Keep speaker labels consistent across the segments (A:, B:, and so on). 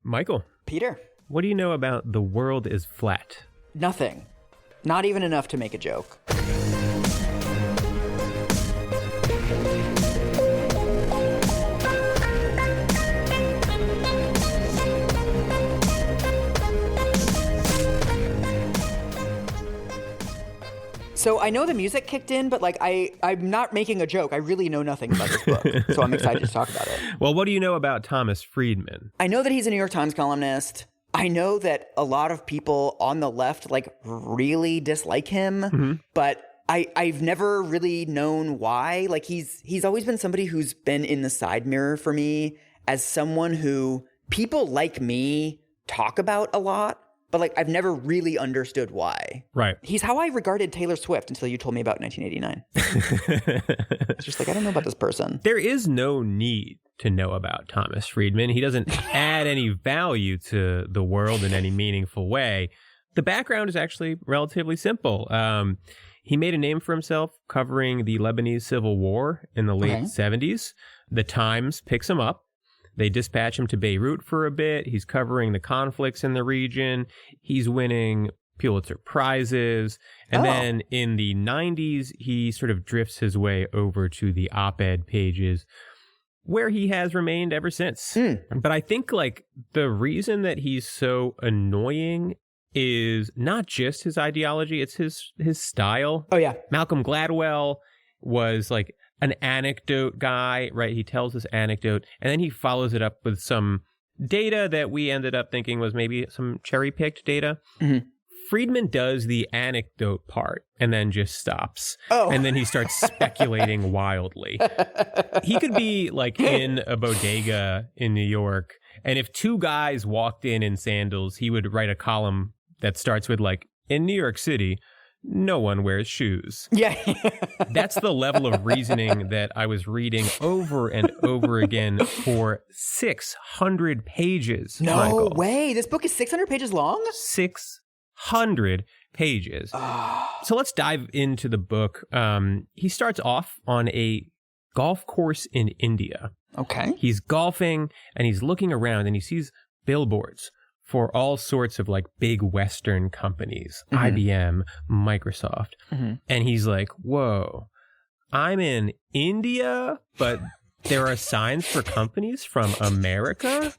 A: Michael,
B: Peter.
A: what do you know about the world is flat?
B: Nothing. Not even enough to make a joke. So I know the music kicked in, but I'm not making a joke. I really know nothing about this book, so I'm excited to talk about it.
A: Well, what do you know about Thomas Friedman?
B: I know that he's a New York Times columnist. I know that a lot of people on the left really dislike him, but I've never really known why. He's always been somebody who's been in the side mirror for me as someone who people like me talk about a lot. But I've never really understood why.
A: Right.
B: He's how I regarded Taylor Swift until you told me about 1989. It's just I don't know about this person.
A: There is no need to know about Thomas Friedman. He doesn't add any value to the world in any meaningful way. The background is actually relatively simple. He made a name for himself covering the Lebanese Civil War in the late 70s. The Times picks him up. They dispatch him to Beirut for a bit. He's covering the conflicts in the region. He's winning Pulitzer Prizes. And then in the 90s, he sort of drifts his way over to the op-ed pages, where he has remained ever since. But I think the reason that he's so annoying is not just his ideology, it's his style.
B: Oh, yeah.
A: Malcolm Gladwell was an anecdote guy, right? He tells this anecdote and then he follows it up with some data that we ended up thinking was maybe some cherry-picked data. Friedman does the anecdote part and then just stops. And then he starts speculating wildly. He could be in a bodega in New York, and if two guys walked in sandals, he would write a column that starts with in New York City, no one wears shoes.
B: Yeah.
A: That's the level of reasoning that I was reading over and over again for 600 pages.
B: No
A: Michael.
B: way. This book is 600 pages long?
A: 600 pages. So let's dive into the book. He starts off on a golf course in India.
B: Okay.
A: He's golfing and he's looking around and he sees billboards for all sorts of big Western companies, IBM, Microsoft. And he's like, whoa, I'm in India, but there are signs for companies from America?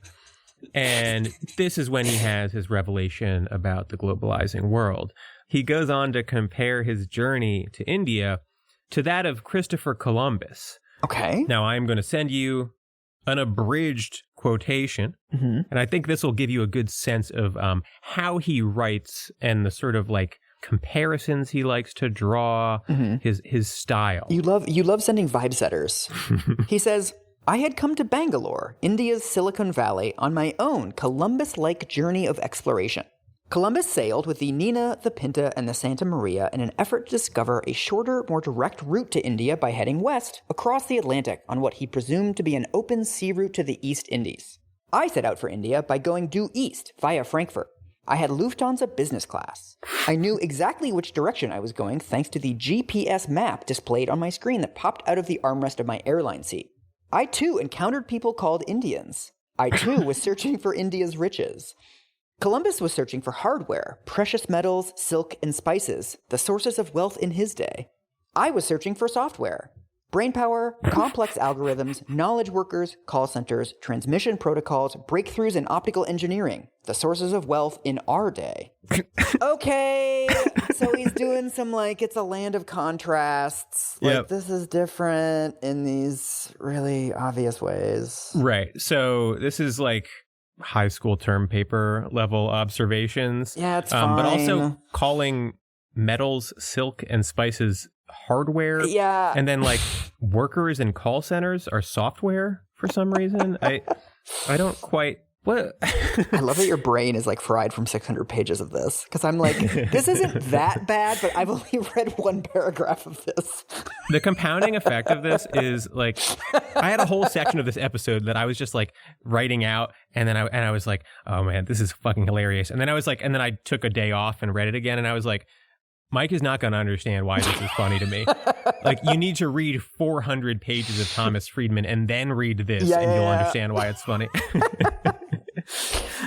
A: And this is when he has his revelation about the globalizing world. He goes on to compare his journey to India to that of Christopher Columbus.
B: Okay.
A: Now, I'm going to send you an abridged quotation, and I think this will give you a good sense of how he writes and the sort of comparisons he likes to draw, his style.
B: You love sending vibe setters. He says, I had come to Bangalore, India's Silicon Valley, on my own Columbus-like journey of exploration. Columbus sailed with the Nina, the Pinta, and the Santa Maria in an effort to discover a shorter, more direct route to India by heading west across the Atlantic on what he presumed to be an open sea route to the East Indies. I set out for India by going due east via Frankfurt. I had Lufthansa business class. I knew exactly which direction I was going thanks to the GPS map displayed on my screen that popped out of the armrest of my airline seat. I too encountered people called Indians. I too was searching for India's riches. Columbus was searching for hardware, precious metals, silk, and spices, the sources of wealth in his day. I was searching for software, brainpower, complex algorithms, knowledge workers, call centers, transmission protocols, breakthroughs in optical engineering, the sources of wealth in our day. Okay, so he's doing some it's a land of contrasts. This is different in these really obvious ways.
A: Right. So this is high school term paper level observations.
B: Yeah, it's fine.
A: But also calling metals, silk, and spices hardware.
B: Yeah.
A: And then workers in call centers are software for some reason. I don't quite. What?
B: I love that your brain is fried from 600 pages of this, because I'm this isn't that bad, but I've only read one paragraph of this.
A: The compounding effect of this is I had a whole section of this episode that I was just writing out, and then I was like, oh man, this is fucking hilarious. And then I was and then I took a day off and read it again, and I was like, Mike is not going to understand why this is funny to me. You need to read 400 pages of Thomas Friedman and then read this, and you'll understand why it's funny.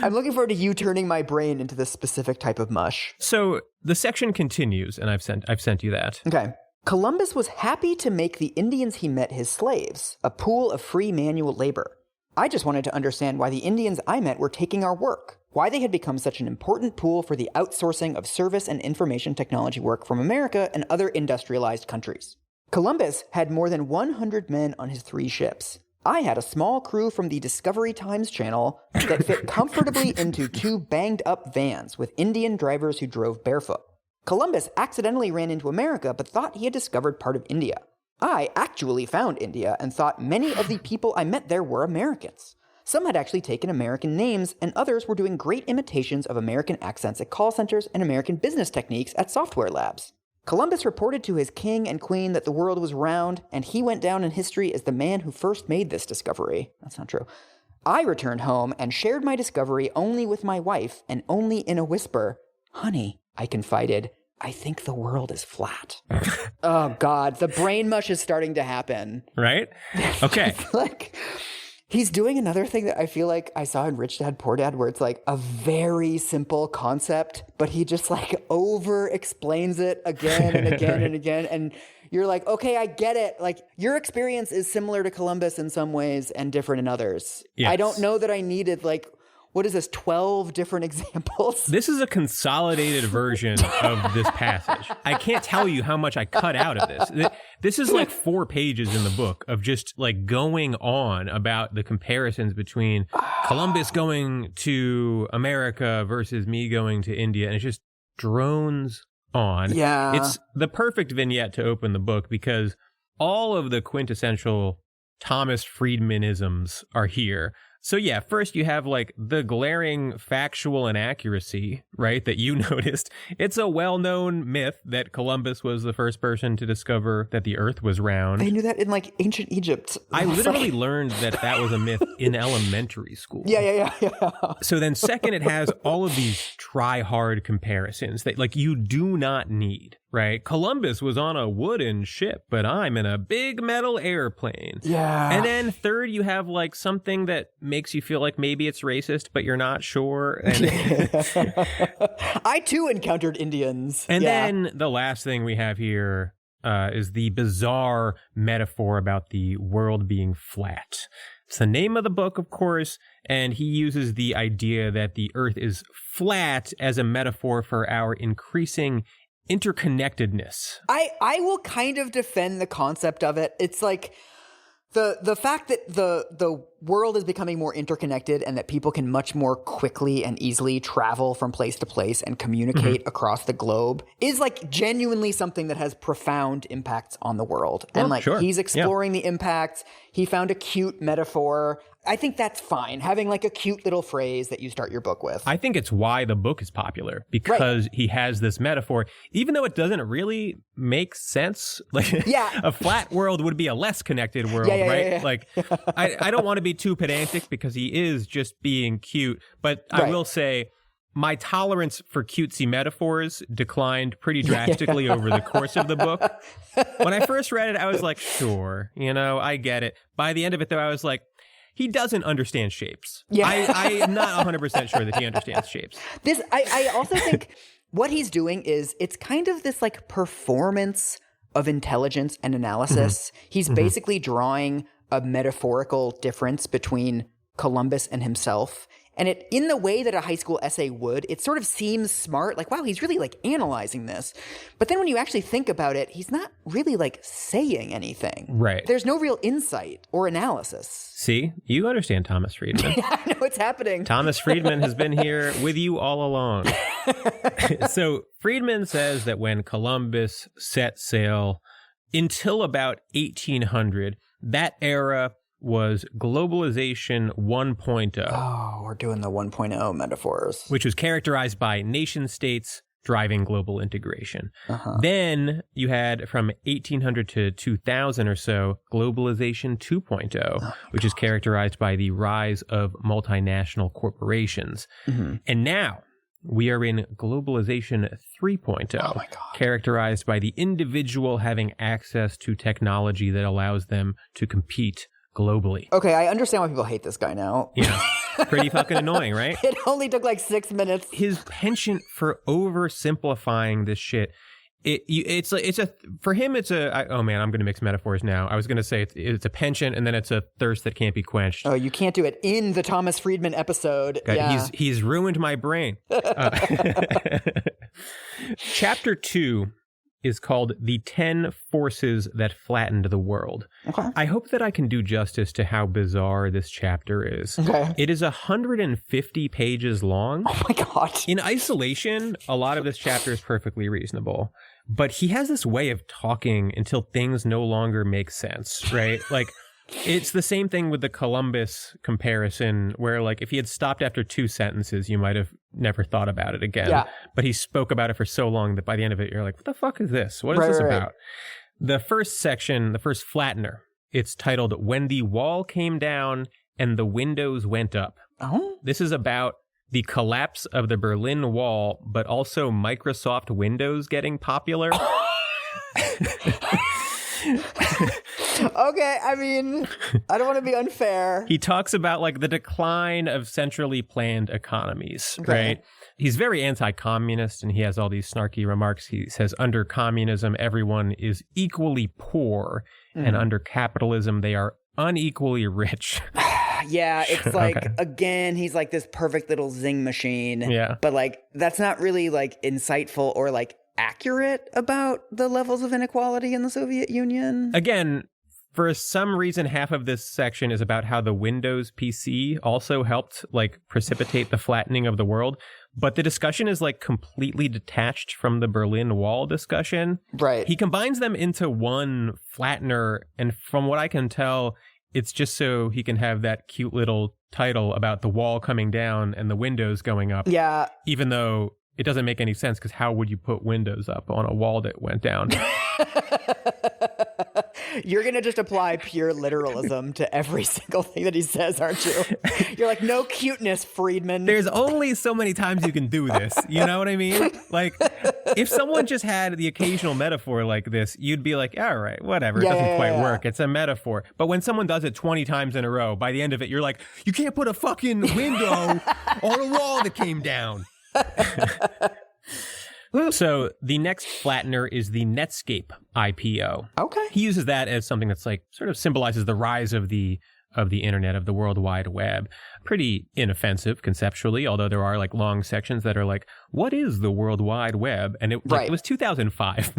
B: I'm looking forward to you turning my brain into this specific type of mush.
A: So the section continues, and I've sent you that.
B: Okay. Columbus was happy to make the Indians he met his slaves, a pool of free manual labor. I just wanted to understand why the Indians I met were taking our work, why they had become such an important pool for the outsourcing of service and information technology work from America and other industrialized countries. Columbus had more than 100 men on his 3 ships. I had a small crew from the Discovery Times channel that fit comfortably into 2 banged-up vans with Indian drivers who drove barefoot. Columbus accidentally ran into America but thought he had discovered part of India. I actually found India and thought many of the people I met there were Americans. Some had actually taken American names, and others were doing great imitations of American accents at call centers and American business techniques at software labs. Columbus reported to his king and queen that the world was round, and he went down in history as the man who first made this discovery. That's not true. I returned home and shared my discovery only with my wife, and only in a whisper. Honey, I confided, I think the world is flat. Oh, God. The brain mush is starting to happen.
A: Right? Okay.
B: Like, he's doing another thing that I feel like I saw in Rich Dad, Poor Dad, where it's like a very simple concept, but he just like over explains it again and again and again. And you're like, okay, I get it. Like, your experience is similar to Columbus in some ways and different in others. Yes. I don't know that I needed like, what is this, 12 different examples?
A: This is a consolidated version of this passage. I can't tell you how much I cut out of this. This is like 4 pages in the book of just like going on about the comparisons between Columbus going to America versus me going to India. And it just drones on.
B: Yeah.
A: It's the perfect vignette to open the book because all of the quintessential Thomas Friedmanisms are here. So yeah, first you have like the glaring factual inaccuracy, right, that you noticed. It's a well-known myth that Columbus was the first person to discover that the earth was round.
B: They knew that in like ancient Egypt.
A: I literally learned that was a myth in elementary school.
B: Yeah.
A: So then second, it has all of these try-hard comparisons that like you do not need. Right? Columbus was on a wooden ship, but I'm in a big metal airplane.
B: Yeah.
A: And then third, you have like something that makes you feel like maybe it's racist, but you're not sure. And
B: I too encountered Indians.
A: And then the last thing we have here is the bizarre metaphor about the world being flat. It's the name of the book, of course, and he uses the idea that the earth is flat as a metaphor for our increasing interconnectedness.
B: I will kind of defend the concept of it. It's like the fact that the world is becoming more interconnected and that people can much more quickly and easily travel from place to place and communicate across the globe is like genuinely something that has profound impacts on the world. And like he's exploring the impacts. He found a cute metaphor. I think that's fine, having like a cute little phrase that you start your book with.
A: I think it's why the book is popular, because he has this metaphor, even though it doesn't really make sense. Like, a flat world would be a less connected world, right? Yeah. Like, I don't want to be too pedantic because he is just being cute, but I will say my tolerance for cutesy metaphors declined pretty drastically over the course of the book. When I first read it, I was like, sure, I get it. By the end of it, though, I was like, he doesn't understand shapes. Yeah. I am not 100% sure that he understands shapes.
B: I also think what he's doing is it's kind of this like performance of intelligence and analysis. He's basically drawing a metaphorical difference between Columbus and himself. And it, in the way that a high school essay would, it sort of seems smart. Like, wow, he's really like analyzing this. But then when you actually think about it, he's not really like saying anything.
A: Right.
B: There's no real insight or analysis.
A: See, you understand Thomas Friedman.
B: Yeah, I know what's happening.
A: Thomas Friedman has been here with you all along. So Friedman says that when Columbus set sail until about 1800, that era was globalization 1.0.
B: Oh, we're doing the 1.0 metaphors.
A: Which was characterized by nation states driving global integration. Then you had from 1800 to 2000 or so, globalization 2.0, which is characterized by the rise of multinational corporations. And now we are in globalization 3.0, characterized by the individual having access to technology that allows them to compete globally.
B: Okay, I understand why people hate this guy now.
A: Yeah. Pretty fucking annoying, right?
B: It only took like 6 minutes.
A: His penchant for oversimplifying this shit. For him, oh man, I'm going to mix metaphors now. I was going to say it's a penchant and then it's a thirst that can't be quenched.
B: Oh, you can't do it in the Thomas Friedman episode.
A: God,
B: yeah.
A: He's ruined my brain. Chapter 2 is called The 10 Forces That Flattened the World.
B: Okay.
A: I hope that I can do justice to how bizarre this chapter is.
B: Okay.
A: It is 150 pages long.
B: Oh my God.
A: In isolation, a lot of this chapter is perfectly reasonable. But he has this way of talking until things no longer make sense, right? Like, it's the same thing with the Columbus comparison, where, like, if he had stopped after 2 sentences, you might have never thought about it again.
B: Yeah.
A: But he spoke about it for so long that by the end of it, you're like, what the fuck is this? What is this about? The first section, the first flattener, it's titled, When the Wall Came Down and the Windows Went Up.
B: Oh?
A: This is about the collapse of the Berlin Wall, but also Microsoft Windows getting popular.
B: Okay, I mean, I don't want to be unfair.
A: He talks about like the decline of centrally planned economies,
B: Okay.
A: right? He's very anti-communist and he has all these snarky remarks. He says under communism, everyone is equally poor and under capitalism, they are unequally rich.
B: Yeah, it's like,
A: Okay.
B: again, he's like this perfect little zing machine.
A: Yeah.
B: But like, that's not really like insightful or like accurate about the levels of inequality in the Soviet Union.
A: Again, for some reason, half of this section is about how the Windows PC also helped like precipitate the flattening of the world. But the discussion is like completely detached from the Berlin Wall discussion.
B: Right.
A: He combines them into one flattener. And from what I can tell, it's just so he can have that cute little title about the wall coming down and the windows going up.
B: Yeah.
A: Even though it doesn't make any sense because how would you put windows up on a wall that went down?
B: You're going to just apply pure literalism to every single thing that he says, aren't you? You're like, no cuteness, Friedman.
A: There's only so many times you can do this. You know what I mean? Like, if someone just had the occasional metaphor like this, you'd be like, all right, whatever. It doesn't quite work. It's a metaphor. But when someone does it 20 times in a row, by the end of it, you're like, you can't put a fucking window on a wall that came down. So the next flattener is the Netscape IPO.
B: Okay.
A: He uses that as something that's like sort of symbolizes the rise of the internet, of the World Wide Web. Pretty inoffensive conceptually, although there are like long sections that are like, what is the World Wide Web? And it was 2005.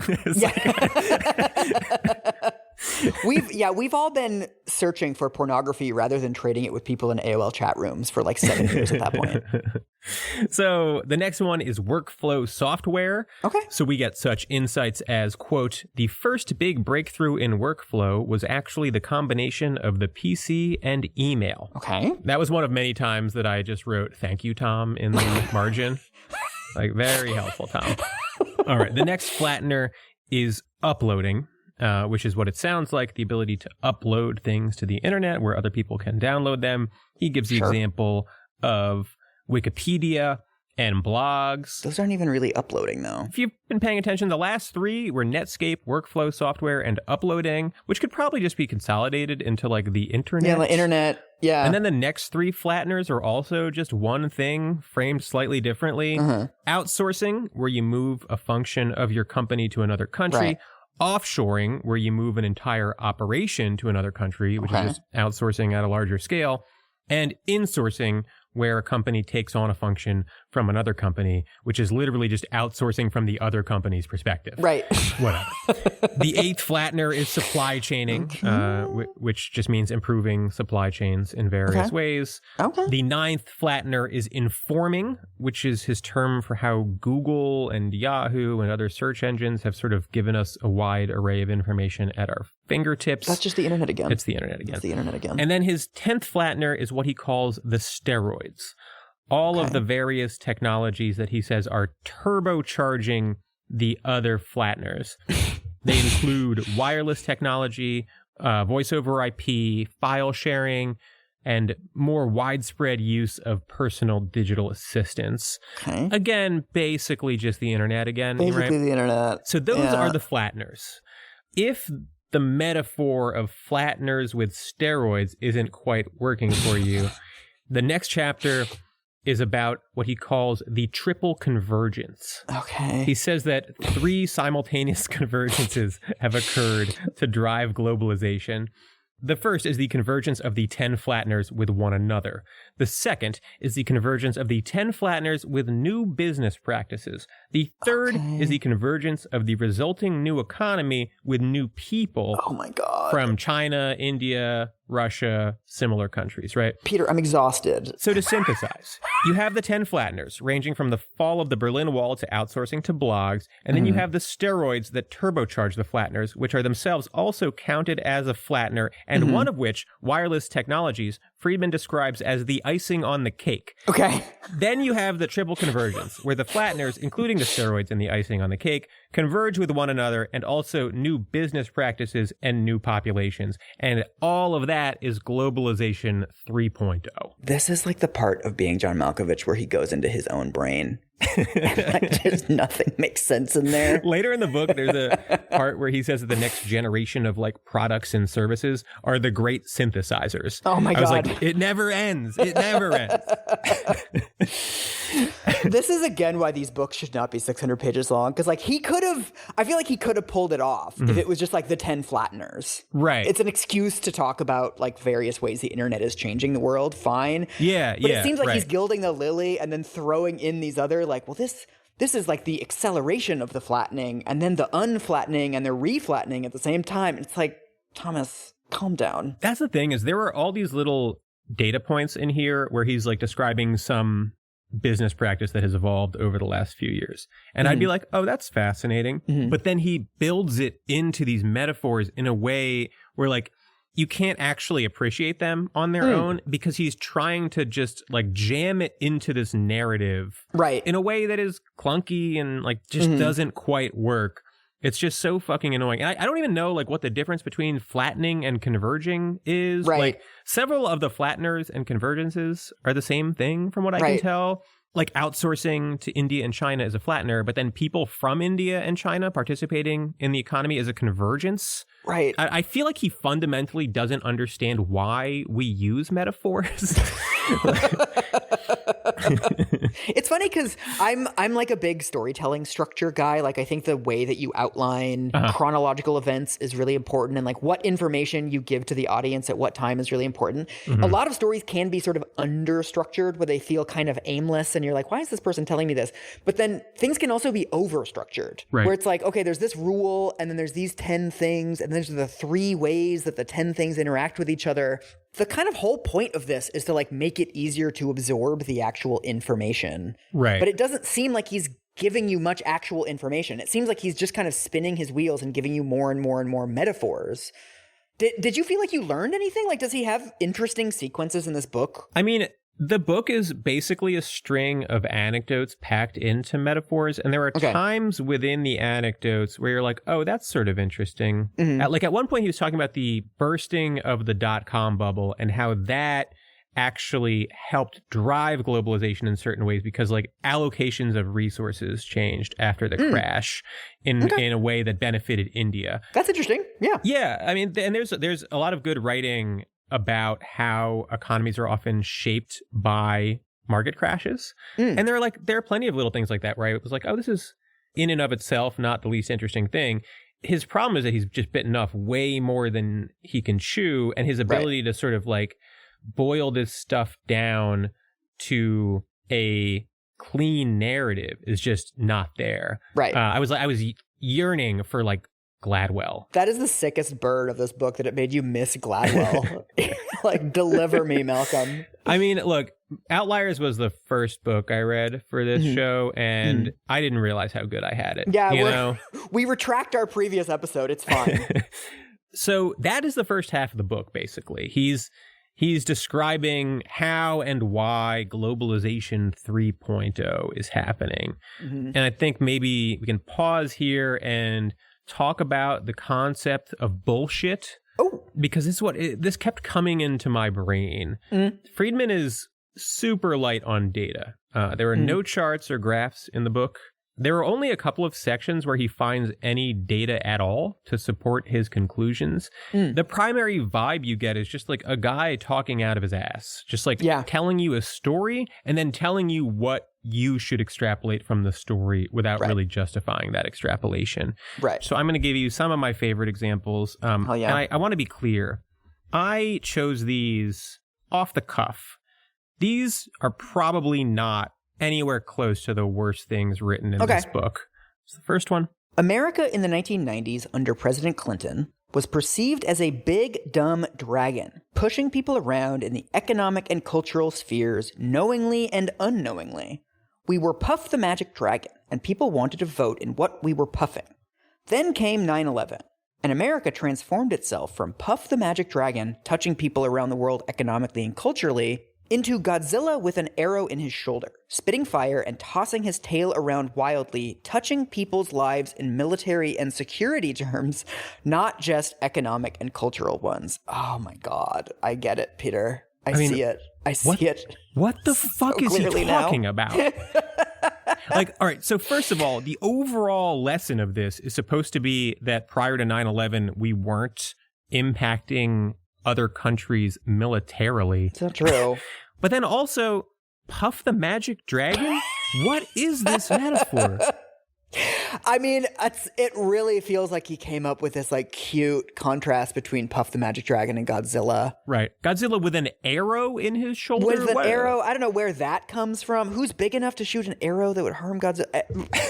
B: We've all been searching for pornography rather than trading it with people in AOL chat rooms for like 7 years at that point.
A: So the next one is workflow software.
B: Okay.
A: So we get such insights as, quote, the first big breakthrough in workflow was actually the combination of the PC and email.
B: Okay.
A: That was one of many times that I just wrote, thank you, Tom, in the margin. Like, very helpful, Tom. All right. The next flattener is uploading. Which is what it sounds like, the ability to upload things to the internet where other people can download them. He gives the example of Wikipedia and blogs.
B: Those aren't even really uploading, though.
A: If you've been paying attention, the last 3 were Netscape, workflow software, and uploading, which could probably just be consolidated into like the internet.
B: Yeah, the internet. Yeah.
A: And then the next 3 flatteners are also just one thing framed slightly differently. Outsourcing, where you move a function of your company to another country.
B: Right.
A: Offshoring, where you move an entire operation to another country, which is just outsourcing at a larger scale. And insourcing, where a company takes on a function from another company, which is literally just outsourcing from the other company's perspective.
B: Right.
A: Whatever. The 8th flattener is supply chaining, which just means improving supply chains in various ways.
B: Okay.
A: The 9th flattener is informing, which is his term for how Google and Yahoo and other search engines have sort of given us a wide array of information at our fingertips.
B: That's just the internet again.
A: It's the internet again.
B: It's the internet again.
A: And then his 10th flattener is what he calls the steroids. All of the various technologies that he says are turbocharging the other flatteners. They include wireless technology, voice over IP, file sharing, and more widespread use of personal digital assistants.
B: Okay.
A: Again, basically just the internet again.
B: Basically the internet.
A: So those are the flatteners. If the metaphor of flatteners with steroids isn't quite working for you, The next chapter is about what he calls the triple convergence.
B: Okay.
A: He says that 3 simultaneous convergences have occurred to drive globalization. The first is the convergence of the 10 flatteners with one another. The second is the convergence of the 10 flatteners with new business practices. The third is the convergence of the resulting new economy with new people.
B: Oh my God.
A: From China, India, Russia, similar countries, right?
B: Peter, I'm exhausted.
A: So to synthesize, you have the 10 flatteners, ranging from the fall of the Berlin Wall to outsourcing to blogs, and then you have the steroids that turbocharge the flatteners, which are themselves also counted as a flattener, and one of which, wireless technologies, Friedman describes as the icing on the cake.
B: Okay.
A: Then you have the triple convergence, where the flatteners, including the steroids and the icing on the cake, converge with one another, and also new business practices and new populations. And all of that is globalization 3.0.
B: This is like the part of being John Malkovich where he goes into his own brain. Like, just nothing makes sense in there.
A: Later in the book, there's a part where he says that the next generation of like products and services are the great synthesizers.
B: Oh my God.
A: I was like, it never ends. It never ends.
B: This is again why these books should not be 600 pages long. Because like I feel like he could have pulled it off if it was just like the 10 flatteners.
A: Right.
B: It's an excuse to talk about like various ways the internet is changing the world. Fine.
A: Yeah.
B: But it seems like he's gilding the lily and then throwing in these other like, well, this is like the acceleration of the flattening and then the unflattening and the reflattening at the same time. It's like, Thomas, calm down.
A: That's the thing, is there were all these little data points in here where he's like describing some business practice that has evolved over the last few years. And I'd be like, oh, that's fascinating. But then he builds it into these metaphors in a way where like you can't actually appreciate them on their own, because he's trying to just like jam it into this narrative in a way that is clunky and like just doesn't quite work. It's just so fucking annoying. And I don't even know like what the difference between flattening and converging is.
B: Right.
A: Like several of the flatteners and convergences are the same thing from what I can tell. Like outsourcing to India and China is a flattener, but then people from India and China participating in the economy is a convergence.
B: Right.
A: I feel like he fundamentally doesn't understand why we use metaphors.
B: It's funny because I'm like a big storytelling structure guy. Like I think the way that you outline chronological events is really important, and like what information you give to the audience at what time is really important. A lot of stories can be sort of under-structured where they feel kind of aimless and you're like, why is this person telling me this? But then things can also be over-structured where it's like, okay, there's this rule and then there's these 10 things and there's the 3 ways that the 10 things interact with each other. The kind of whole point of this is to like make it easier to absorb the actual information. Right. But it doesn't seem like he's giving you much actual information. It seems like he's just kind of spinning his wheels and giving you more and more and more metaphors. Did you feel like you learned anything? Like, does he have interesting sequences in this book?
A: I mean, the book is basically a string of anecdotes packed into metaphors, and there are times within the anecdotes where you're like, oh, that's sort of interesting. Like at one point he was talking about the bursting of the .com bubble and how that actually helped drive globalization in certain ways because like allocations of resources changed after the crash in a way that benefited India.
B: That's interesting. Yeah.
A: Yeah. I mean, and there's a lot of good writing about how economies are often shaped by market crashes. And there are plenty of little things like that, right? It was like, oh, this is in and of itself not the least interesting thing. His problem is that he's just bitten off way more than he can chew, and his ability to sort of like boil this stuff down to a clean narrative is just not there. Right. I was yearning for like Gladwell.
B: That is the sickest bird of this book, that it made you miss Gladwell. Like, deliver me, Malcolm.
A: I mean, look, Outliers was the first book I read for this show, and I didn't realize how good I had it.
B: Yeah, we retract our previous episode. It's fine.
A: So that is the first half of the book, basically. He's describing how and why globalization 3.0 is happening. And I think maybe we can pause here and talk about the concept of bullshit. Because this kept coming into my brain. Friedman is super light on data. There are no charts or graphs in the book. There are only a couple of sections where he finds any data at all to support his conclusions. The primary vibe you get is just like a guy talking out of his ass, just like telling you a story and then telling you what you should extrapolate from the story without really justifying that extrapolation.
B: Right.
A: So I'm going to give you some of my favorite examples. And I want to be clear. I chose these off the cuff. These are probably not anywhere close to the worst things written in this book. So the first one.
B: America in the 1990s under President Clinton was perceived as a big, dumb dragon, pushing people around in the economic and cultural spheres knowingly and unknowingly. We were Puff the Magic Dragon, and people wanted to vote in what we were puffing. Then came 9/11, and America transformed itself from Puff the Magic Dragon, touching people around the world economically and culturally, into Godzilla with an arrow in his shoulder, spitting fire and tossing his tail around wildly, touching people's lives in military and security terms, not just economic and cultural ones. Oh my God. I get it, Peter. I mean, see it. I see it.
A: What the fuck is he talking about? Like, all right, so first of all, the overall lesson of this is supposed to be that prior to 9/11, we weren't impacting other countries militarily.
B: It's not true.
A: But then also, Puff the Magic Dragon? What is this metaphor?
B: I mean, it really feels like he came up with this like cute contrast between Puff the Magic Dragon and Godzilla.
A: Right. Godzilla with an arrow in his shoulder?
B: With an arrow? I don't know where that comes from. Who's big enough to shoot an arrow that would harm Godzilla?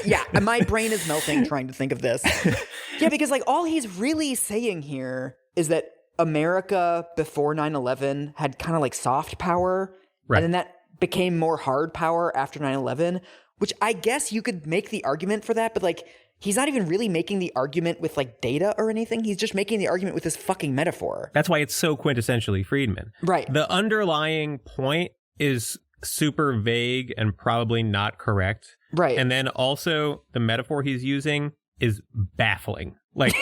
B: Yeah, my brain is melting trying to think of this. Yeah, because like all he's really saying here is that America before 9/11 had kind of like soft power. Right. And then that became more hard power after 9/11, which I guess you could make the argument for that. But like, he's not even really making the argument with like data or anything. He's just making the argument with this fucking metaphor.
A: That's why it's so quintessentially Friedman.
B: Right.
A: The underlying point is super vague and probably not correct.
B: Right.
A: And then also the metaphor he's using is baffling. Like,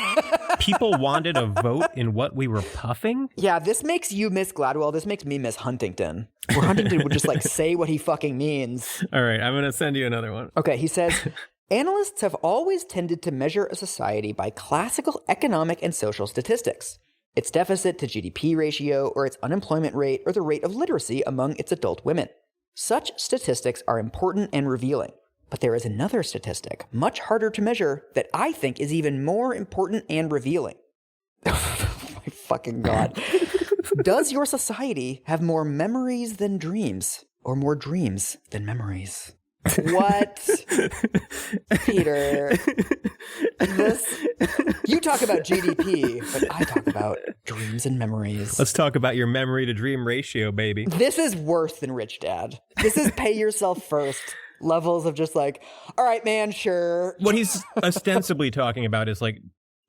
A: people wanted a vote in what we were puffing?
B: Yeah, this makes you miss Gladwell. This makes me miss Huntington. Where Huntington would just like say what he fucking means.
A: All right, I'm going to send you another one.
B: Okay, he says, analysts have always tended to measure a society by classical economic and social statistics. Its deficit to GDP ratio, or its unemployment rate, or the rate of literacy among its adult women. Such statistics are important and revealing. But there is another statistic, much harder to measure, that I think is even more important and revealing. Oh my fucking God. Does your society have more memories than dreams, or more dreams than memories? What? Peter. You talk about GDP, but I talk about dreams and memories.
A: Let's talk about your memory to dream ratio, baby.
B: This is worse than Rich Dad. This is pay yourself first. Levels of just like, all right, man, sure.
A: What he's ostensibly talking about is like,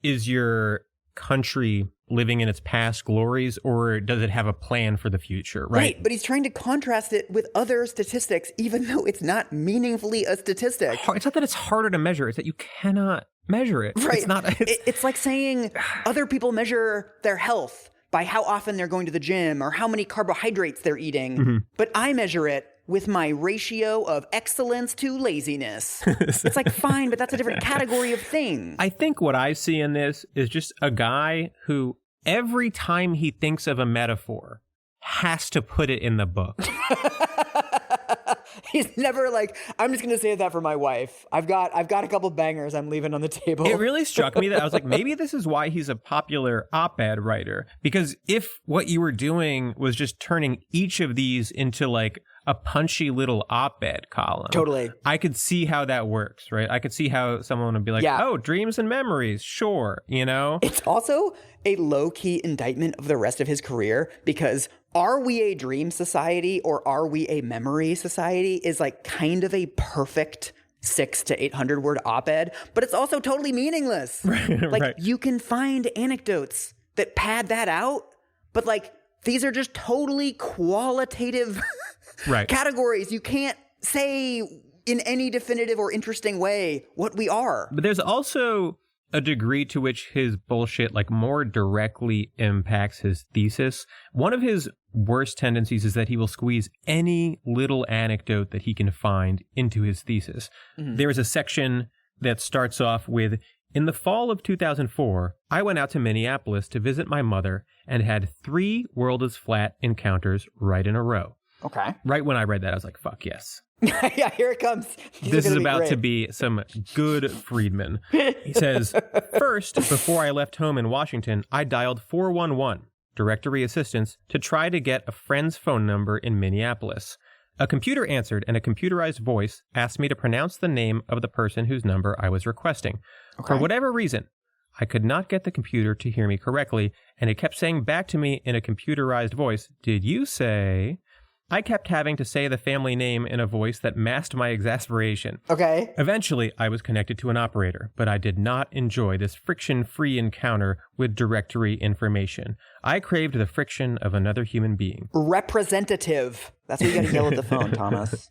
A: is your country living in its past glories, or does it have a plan for the future, right?
B: But he's trying to contrast it with other statistics, even though it's not meaningfully a statistic.
A: It's not that it's harder to measure, it's that you cannot measure it.
B: Right.
A: It's not.
B: It's like saying other people measure their health by how often they're going to the gym or how many carbohydrates they're eating, but I measure it with my ratio of excellence to laziness. It's like, fine, but that's a different category of thing.
A: I think what I see in this is just a guy who every time he thinks of a metaphor has to put it in the book.
B: He's never like, I'm just going to say that for my wife. I've got a couple bangers I'm leaving on the table.
A: It really struck me that I was like, maybe this is why he's a popular op-ed writer. Because if what you were doing was just turning each of these into like a punchy little op-ed column.
B: Totally.
A: I could see how that works, right? I could see how someone would be like, oh, dreams and memories, sure, you know?
B: It's also a low-key indictment of the rest of his career, because are we a dream society or are we a memory society is like kind of a perfect 600 to 800 word op-ed, but it's also totally meaningless. Like you can find anecdotes that pad that out, but like these are just totally qualitative categories. You can't say in any definitive or interesting way what we are.
A: But there's also a degree to which his bullshit like more directly impacts his thesis. One of his worst tendencies is that he will squeeze any little anecdote that he can find into his thesis. There is a section that starts off with, in the fall of 2004, I went out to Minneapolis to visit my mother and had 3 world is flat encounters right in a row.
B: Okay.
A: Right when I read that, I was like, fuck yes.
B: Yeah, here it comes.
A: This is about to be some good Friedman. He says, first, before I left home in Washington, I dialed 411, directory assistance, to try to get a friend's phone number in Minneapolis. A computer answered, and a computerized voice asked me to pronounce the name of the person whose number I was requesting. Okay. For whatever reason, I could not get the computer to hear me correctly, and it kept saying back to me in a computerized voice, did you say... I kept having to say the family name in a voice that masked my exasperation. Okay. Eventually, I was connected to an operator, but I did not enjoy this friction-free encounter with directory information. I craved the friction of another human being.
B: Representative. That's what you got to yell at the phone, Thomas.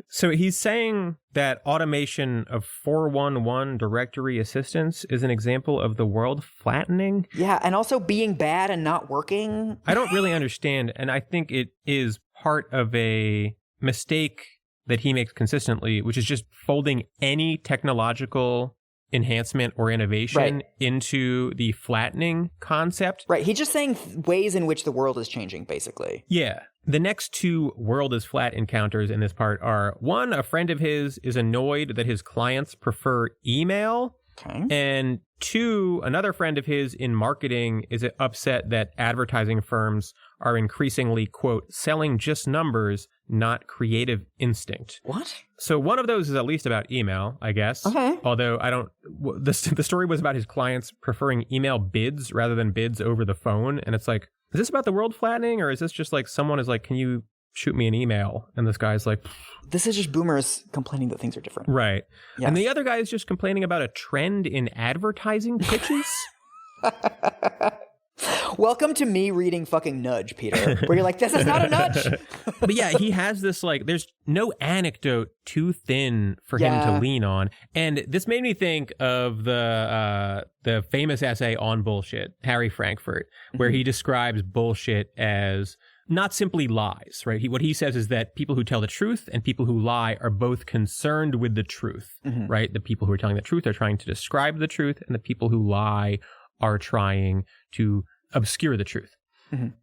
A: So he's saying that automation of 411 directory assistance is an example of the world flattening.
B: Yeah, and also being bad and not working.
A: I don't really understand, and I think it is part of a mistake that he makes consistently, which is just folding any technological enhancement or innovation into the flattening concept.
B: Right. He's just saying ways in which the world is changing, basically.
A: Yeah. The next 2 world is flat encounters in this part are, 1, a friend of his is annoyed that his clients prefer email. Okay. And 2, another friend of his in marketing is upset that advertising firms are increasingly, quote, selling just numbers, not creative instinct.
B: What?
A: So one of those is at least about email, I guess. Okay. Although the story was about his clients preferring email bids rather than bids over the phone. And it's like, is this about the world flattening, or is this just like someone is like, can you shoot me an email? And this guy's like...
B: This is just boomers complaining that things are different.
A: Right. Yes. And the other guy is just complaining about a trend in advertising pitches.
B: Welcome to me reading fucking Nudge, Peter, where you're like, this is not a nudge.
A: But yeah, he has this like, there's no anecdote too thin for him to lean on. And this made me think of the famous essay on bullshit, Harry Frankfurt, where he describes bullshit as not simply lies, right? What he says is that people who tell the truth and people who lie are both concerned with the truth, right? The people who are telling the truth are trying to describe the truth, and the people who lie are trying to obscure the truth.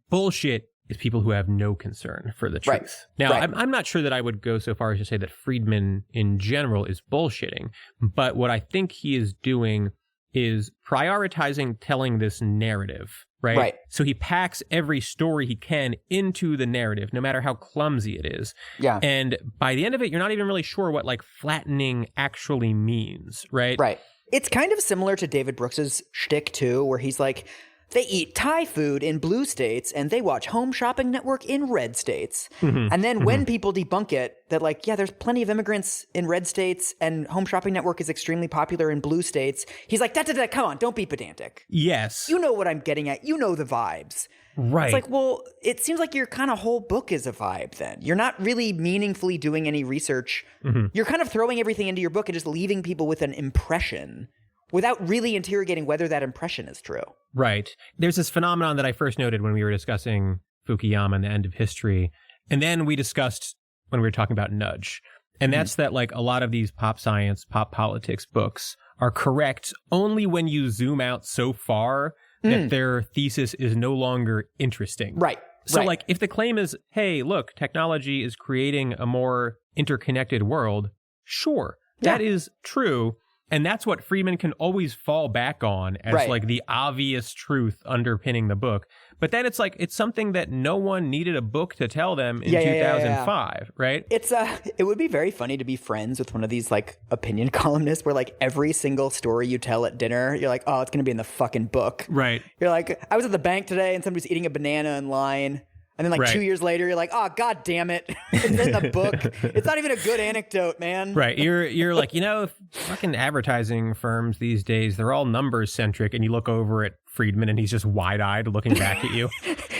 A: Bullshit is people who have no concern for the truth. Right. Now, I'm not sure that I would go so far as to say that Friedman in general is bullshitting, but what I think he is doing is prioritizing telling this narrative, right? So he packs every story he can into the narrative, no matter how clumsy it is. Yeah. And by the end of it, you're not even really sure what like flattening actually means, right? Right.
B: It's kind of similar to David Brooks's shtick too, where he's like, they eat Thai food in blue states and they watch Home Shopping Network in red states. And then when people debunk it, that like, yeah, there's plenty of immigrants in red states and Home Shopping Network is extremely popular in blue states. He's like, come on, don't be pedantic.
A: Yes.
B: You know what I'm getting at. You know the vibes.
A: Right.
B: It's like, well, it seems like your kind of whole book is a vibe then. You're not really meaningfully doing any research. You're kind of throwing everything into your book and just leaving people with an impression without really interrogating whether that impression is true.
A: Right. There's this phenomenon that I first noted when we were discussing Fukuyama and the end of history. And then we discussed when we were talking about Nudge. And that's that like a lot of these pop science, pop politics books are correct only when you zoom out so far that their thesis is no longer interesting.
B: Right.
A: So like if the claim is, hey, look, technology is creating a more interconnected world, sure, that is true. And that's what Friedman can always fall back on as like the obvious truth underpinning the book. But then it's like, it's something that no one needed a book to tell them in 2005, right?
B: It's it would be very funny to be friends with one of these like opinion columnists where like every single story you tell at dinner, you're like, oh, it's going to be in the fucking book.
A: Right.
B: You're like, I was at the bank today and somebody's eating a banana in line. And then like 2 years later, you're like, oh, God damn it. It's in the book. It's not even a good anecdote, man.
A: Right. You're like, you know, fucking advertising firms these days, they're all numbers centric. And you look over at Friedman and he's just wide eyed looking back at you.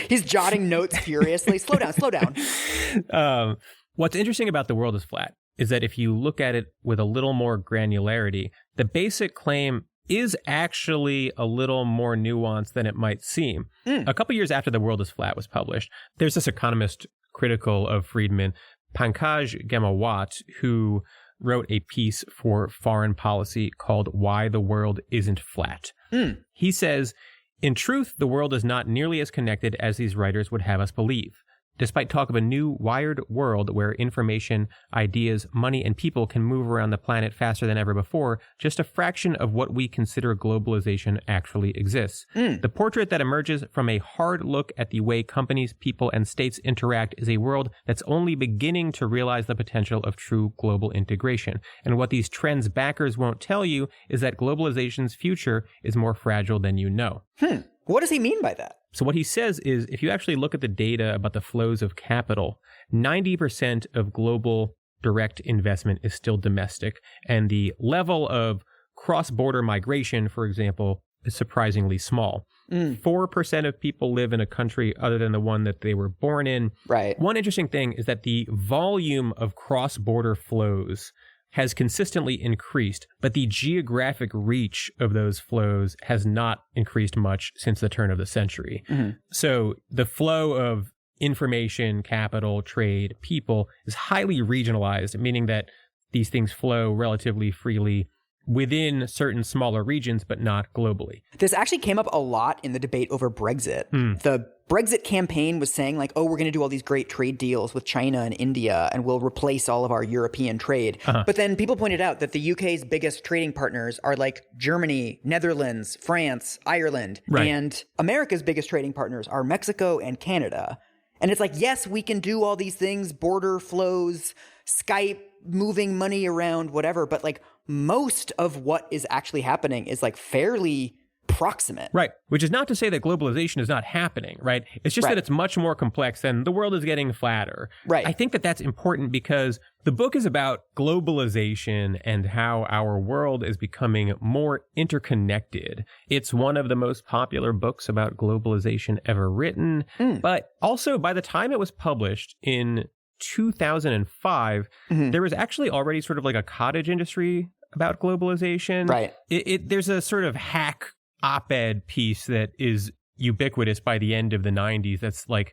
B: He's jotting notes furiously. Slow down.
A: What's interesting about The World is Flat is that if you look at it with a little more granularity, the basic claim is actually a little more nuanced than it might seem. A couple years after The World is Flat was published, there's this economist critical of Friedman, Pankaj Ghemawat, who wrote a piece for Foreign Policy called Why the World Isn't Flat. He says, in truth, the world is not nearly as connected as these writers would have us believe. Despite talk of a new wired world where information, ideas, money, and people can move around the planet faster than ever before, just a fraction of what we consider globalization actually exists. The portrait that emerges from a hard look at the way companies, people, and states interact is a world that's only beginning to realize the potential of true global integration. And what these trends backers won't tell you is that globalization's future is more fragile than you know.
B: What does he mean by that?
A: So what he says is, if you actually look at the data about the flows of capital, 90% of global direct investment is still domestic. And the level of cross-border migration, for example, is surprisingly small. 4% of people live in a country other than the one that they were born in.
B: Right.
A: One interesting thing is that the volume of cross-border flows has consistently increased, but the geographic reach of those flows has not increased much since the turn of the century. So the flow of information, capital, trade, people is highly regionalized, meaning that these things flow relatively freely within certain smaller regions, but not globally.
B: This actually came up a lot in the debate over Brexit. The Brexit campaign was saying like, oh, we're going to do all these great trade deals with China and India, and we'll replace all of our European trade. But then people pointed out that the UK's biggest trading partners are like Germany, Netherlands, France, Ireland. And America's biggest trading partners are Mexico and Canada. And it's like, yes, we can do all these things, border flows, Skype, moving money around, whatever. But like most of what is actually happening is like fairly proximate.
A: Right. Which is not to say that globalization is not happening, right? It's just that it's much more complex than the world is getting flatter.
B: Right.
A: I think that that's important because the book is about globalization and how our world is becoming more interconnected. It's one of the most popular books about globalization ever written. But also by the time it was published in 2005, there was actually already sort of like a cottage industry about globalization.
B: Right.
A: There's a sort of hack op-ed piece that is ubiquitous by the end of the 90s. That's like,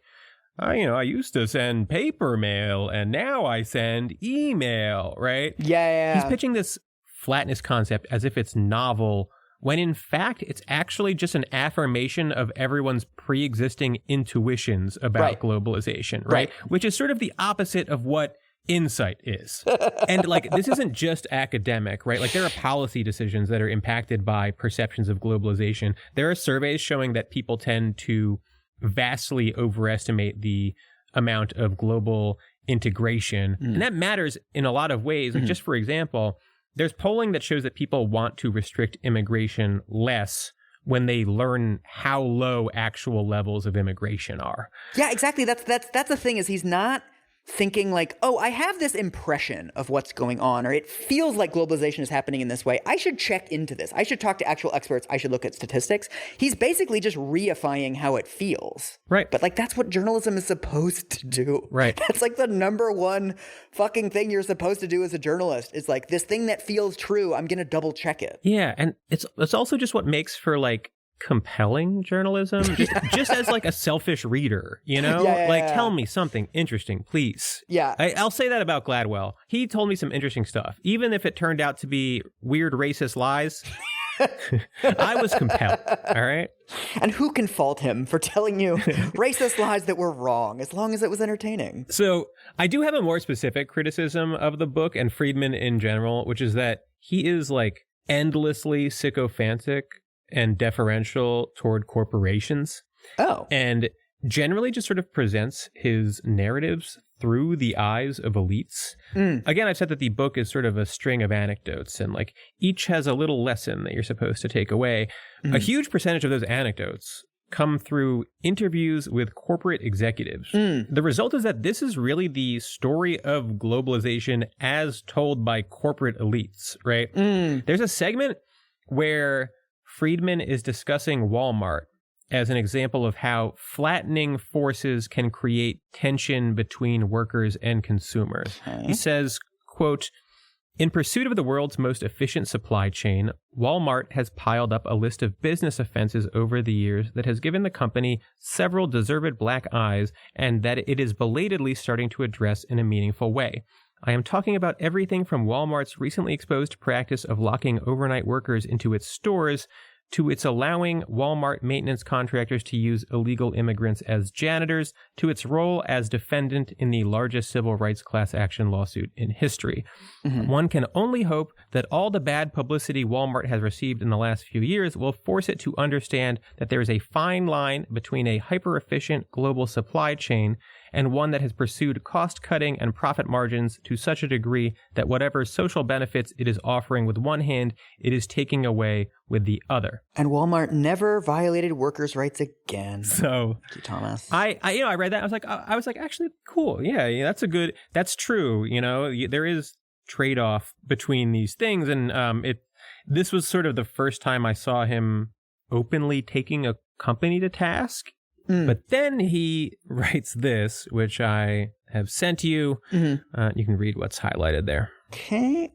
A: I used to send paper mail and now I send email, right?
B: Yeah.
A: He's pitching this flatness concept as if it's novel, when in fact it's actually just an affirmation of everyone's pre-existing intuitions about globalization, right? Which is sort of the opposite of what insight is. And like, this isn't just academic, right? Like, there are policy decisions that are impacted by perceptions of globalization. There are surveys showing that people tend to vastly overestimate the amount of global integration. And that matters in a lot of ways. Like, just for example, there's polling that shows that people want to restrict immigration less when they learn how low actual levels of immigration are.
B: Yeah, exactly. That's the thing, is he's not thinking like, oh, I have this impression of what's going on, or it feels like globalization is happening in this way. I should check into this. I should talk to actual experts. I should look at statistics. He's basically just reifying how it feels.
A: Right.
B: But like, that's what journalism is supposed to do.
A: Right.
B: That's like the number one fucking thing you're supposed to do as a journalist, is like, this thing that feels true, I'm going to double check it.
A: Yeah. And it's also just what makes for like compelling journalism, just as like a selfish reader, tell me something interesting, please. I'll say that about Gladwell. He told me some interesting stuff, even if it turned out to be weird racist lies. I was compelled. All right.
B: And who can fault him for telling you racist lies that were wrong, as long as it was entertaining?
A: So I do have a more specific criticism of the book and Friedman in general, which is that he is like endlessly sycophantic and deferential toward corporations.
B: Oh.
A: And generally just sort of presents his narratives through the eyes of elites. Again, I've said that the book is sort of a string of anecdotes, and like each has a little lesson that you're supposed to take away. A huge percentage of those anecdotes come through interviews with corporate executives. The result is that this is really the story of globalization as told by corporate elites, right? There's a segment where Friedman is discussing Walmart as an example of how flattening forces can create tension between workers and consumers. He says, quote, In pursuit of the world's most efficient supply chain, Walmart has piled up a list of business offenses over the years that has given the company several deserved black eyes and that it is belatedly starting to address in a meaningful way. I am talking about everything from Walmart's recently exposed practice of locking overnight workers into its stores to its allowing Walmart maintenance contractors to use illegal immigrants as janitors, to its role as defendant in the largest civil rights class action lawsuit in history. One can only hope that all the bad publicity Walmart has received in the last few years will force it to understand that there is a fine line between a hyper-efficient global supply chain and one that has pursued cost-cutting and profit margins to such a degree that whatever social benefits it is offering with one hand, it is taking away with the other.
B: And Walmart never violated workers' rights again.
A: So,
B: thank you, Thomas.
A: I read that. I was like, actually, cool. Yeah, that's true. There is trade-off between these things, and this was sort of the first time I saw him openly taking a company to task. But then he writes this, which I have sent you. You can read what's highlighted there.
B: Okay.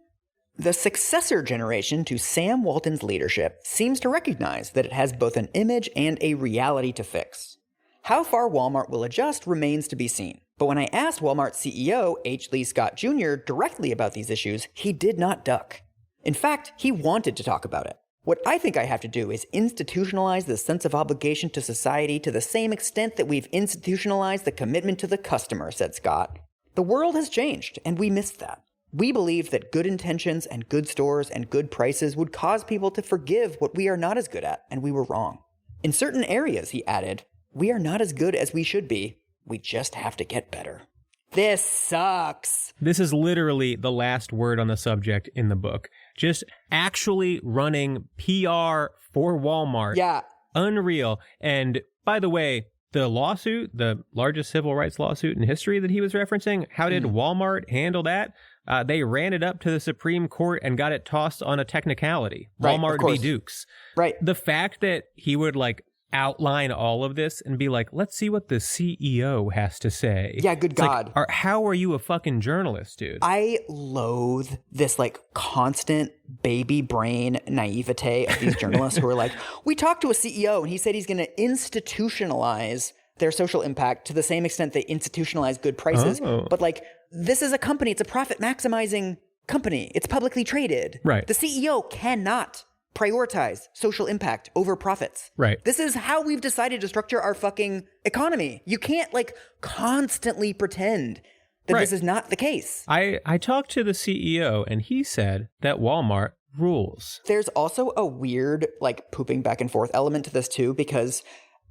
B: The successor generation to Sam Walton's leadership seems to recognize that it has both an image and a reality to fix. How far Walmart will adjust remains to be seen. But when I asked Walmart CEO H. Lee Scott Jr. directly about these issues, he did not duck. In fact, he wanted to talk about it. What I think I have to do is institutionalize the sense of obligation to society to the same extent that we've institutionalized the commitment to the customer, said Scott. The world has changed, and we missed that. We believed that good intentions and good stores and good prices would cause people to forgive what we are not as good at, and we were wrong. In certain areas, he added, we are not as good as we should be. We just have to get better. This sucks.
A: This is literally the last word on the subject in the book. Just actually running PR for Walmart.
B: Yeah.
A: Unreal. And by the way, the lawsuit, the largest civil rights lawsuit in history that he was referencing, how did Walmart handle that? They ran it up to the Supreme Court and got it tossed on a technicality.
B: Right,
A: Walmart v. Dukes.
B: Right.
A: The fact that he would outline all of this and be like, let's see what the CEO has to say.
B: Yeah, good God.
A: How are you a fucking journalist, dude?
B: I loathe this constant baby brain naivete of these journalists who are like, we talked to a CEO and he said he's going to institutionalize their social impact to the same extent they institutionalize good prices.
A: Oh.
B: But this is a company. It's a profit maximizing company. It's publicly traded.
A: Right.
B: The CEO cannot prioritize social impact over profits.
A: Right.
B: This is how we've decided to structure our fucking economy. You can't constantly pretend that this is not the case.
A: I talked to the CEO and he said that Walmart rules.
B: There's also a weird pooping back and forth element to this too, because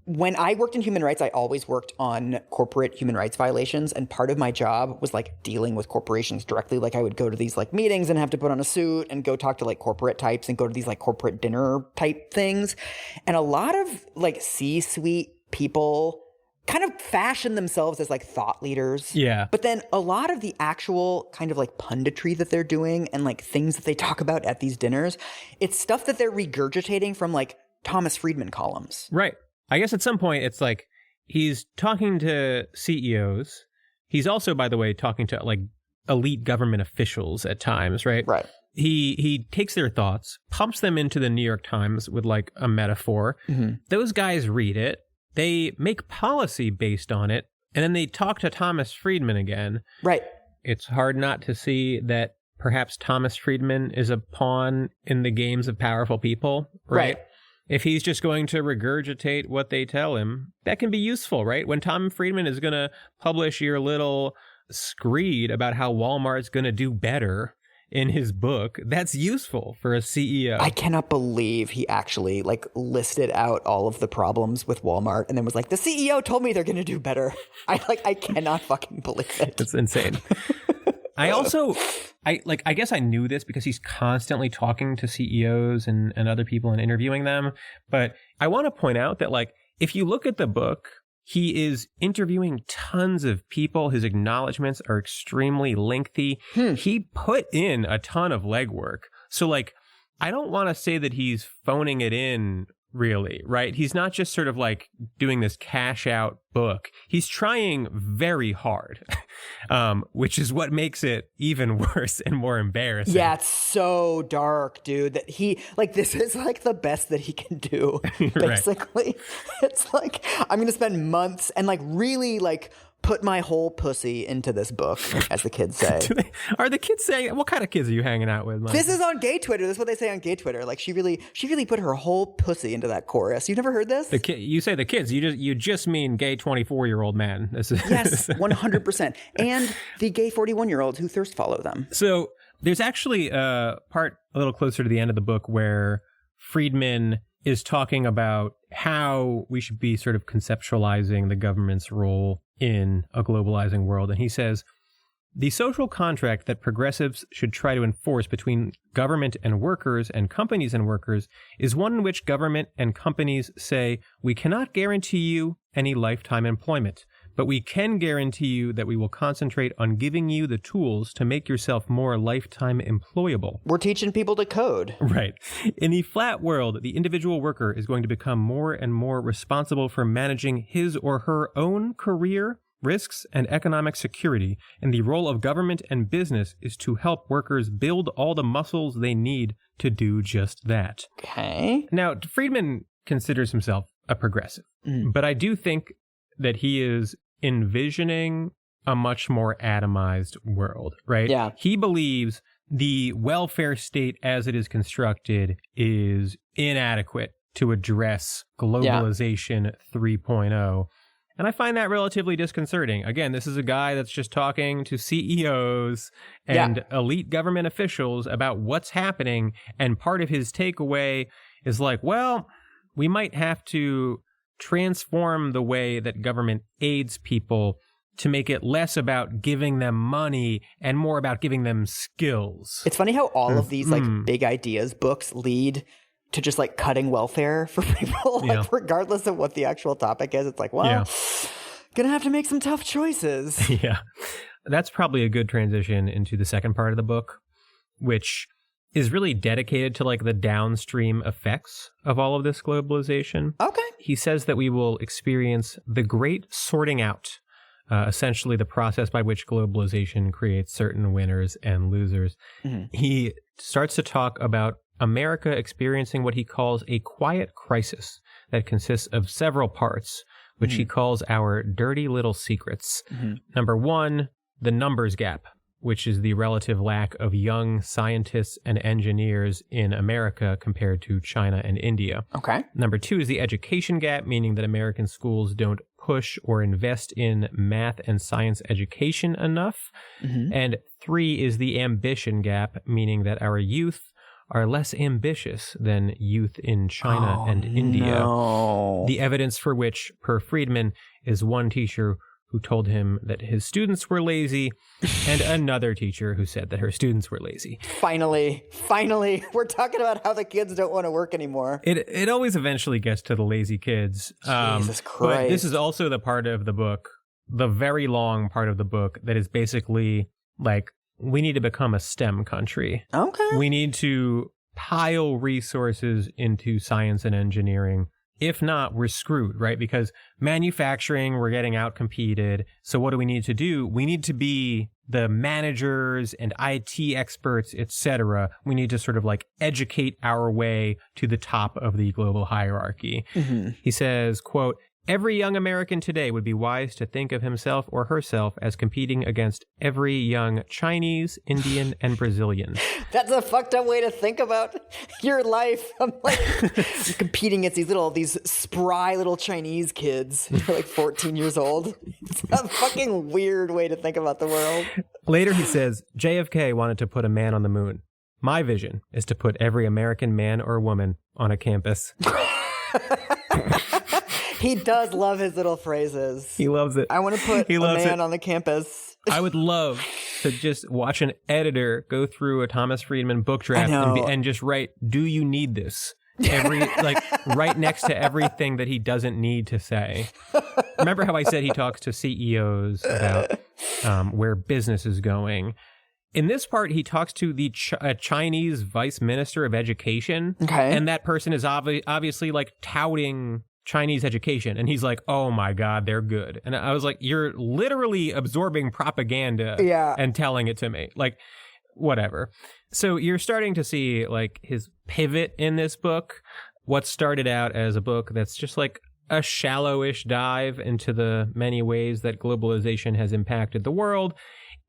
B: when I worked in human rights, I always worked on corporate human rights violations. And part of my job was dealing with corporations directly. I would go to these meetings and have to put on a suit and go talk to corporate types and go to these corporate dinner type things. And a lot of C-suite people kind of fashion themselves as thought leaders.
A: Yeah.
B: But then a lot of the actual kind of punditry that they're doing and things that they talk about at these dinners, it's stuff that they're regurgitating from Thomas Friedman columns.
A: Right. I guess at some point it's he's talking to CEOs. He's also, by the way, talking to elite government officials at times, right?
B: Right.
A: He takes their thoughts, pumps them into the New York Times with a metaphor. Mm-hmm. Those guys read it. They make policy based on it. And then they talk to Thomas Friedman again.
B: Right.
A: It's hard not to see that perhaps Thomas Friedman is a pawn in the games of powerful people, right? If he's just going to regurgitate what they tell him, that can be useful, right? When Tom Friedman is going to publish your little screed about how Walmart's going to do better in his book, that's useful for a CEO.
B: I cannot believe he actually listed out all of the problems with Walmart and then was like, the CEO told me they're going to do better. I cannot fucking believe it.
A: It's insane. I guess I knew this because he's constantly talking to CEOs and other people and interviewing them. But I want to point out that if you look at the book, he is interviewing tons of people. His acknowledgments are extremely lengthy. He put in a ton of legwork. So I don't want to say that he's phoning it in really, right? He's not just sort of like doing this cash out book. He's trying very hard, which is what makes it even worse and more embarrassing.
B: Yeah, it's so dark, dude, that this is like the best that he can do, basically. Right. It's like, I'm going to spend months and like really like put my whole pussy into this book, as the kids say.
A: Are the kids saying, what kind of kids are you hanging out with, Mike?
B: This is on gay Twitter. This is what they say on gay Twitter. Like she really put her whole pussy into that chorus. You've never heard this?
A: You say the kids, you just mean gay 24-year-old men.
B: Yes, 100%. And the gay 41-year-olds who thirst follow them.
A: So there's actually a part a little closer to the end of the book where Friedman is talking about how we should be sort of conceptualizing the government's role in a globalizing world. And he says, the social contract that progressives should try to enforce between government and workers and companies and workers is one in which government and companies say, we cannot guarantee you any lifetime employment, but we can guarantee you that we will concentrate on giving you the tools to make yourself more lifetime employable.
B: We're teaching people to code.
A: Right. In the flat world, the individual worker is going to become more and more responsible for managing his or her own career, risks, and economic security, and the role of government and business is to help workers build all the muscles they need to do just that.
B: Okay.
A: Now, Friedman considers himself a progressive, but I do think that he is envisioning a much more atomized world, right?
B: Yeah.
A: He believes the welfare state as it is constructed is inadequate to address globalization 3.0. And I find that relatively disconcerting. Again, this is a guy that's just talking to CEOs and elite government officials about what's happening. And part of his takeaway is like, well, we might have to transform the way that government aids people to make it less about giving them money and more about giving them skills.
B: It's funny how all of these like big ideas books lead to just like cutting welfare for people, like regardless of what the actual topic is. It's like, well, gonna have to make some tough choices.
A: Yeah. That's probably a good transition into the second part of the book, which is really dedicated to like the downstream effects of all of this globalization.
B: Okay.
A: He says that we will experience the great sorting out, essentially the process by which globalization creates certain winners and losers. He starts to talk about America experiencing what he calls a quiet crisis that consists of several parts, which he calls our dirty little secrets. Number one, the numbers gap, which is the relative lack of young scientists and engineers in America compared to China and India.
B: Okay.
A: Number two is the education gap, meaning that American schools don't push or invest in math and science education enough. And three is the ambition gap, meaning that our youth are less ambitious than youth in China and India.
B: No.
A: The evidence for which, per Friedman, is one teacher who told him that his students were lazy, and another teacher who said that her students were lazy.
B: Finally, we're talking about how the kids don't want to work anymore.
A: It always eventually gets to the lazy kids.
B: Jesus Christ.
A: But this is also the part of the book, the very long part of the book, that is basically like, we need to become a STEM country.
B: Okay.
A: We need to pile resources into science and engineering. If not, we're screwed, right? Because manufacturing, we're getting out-competed. So what do we need to do? We need to be the managers and IT experts, etc. We need to sort of like educate our way to the top of the global hierarchy. He says, quote, every young American today would be wise to think of himself or herself as competing against every young Chinese, Indian, and Brazilian.
B: That's a fucked up way to think about your life. I'm like competing against these spry little Chinese kids. They're like 14 years old. It's a fucking weird way to think about the world.
A: Later he says, JFK wanted to put a man on the moon. My vision is to put every American man or woman on a campus.
B: He does love his little phrases.
A: He loves it.
B: I want to put a man on the campus.
A: I would love to just watch an editor go through a Thomas Friedman book draft and just write, do you need this? Right next to everything that he doesn't need to say. Remember how I said he talks to CEOs about where business is going? in this part, he talks to the Chinese vice minister of education.
B: Okay.
A: And that person is obviously like touting Chinese education. And he's like, oh my God, they're good. And I was like, you're literally absorbing propaganda and telling it to me. Like, whatever. So you're starting to see like his pivot in this book. What started out as a book that's just like a shallowish dive into the many ways that globalization has impacted the world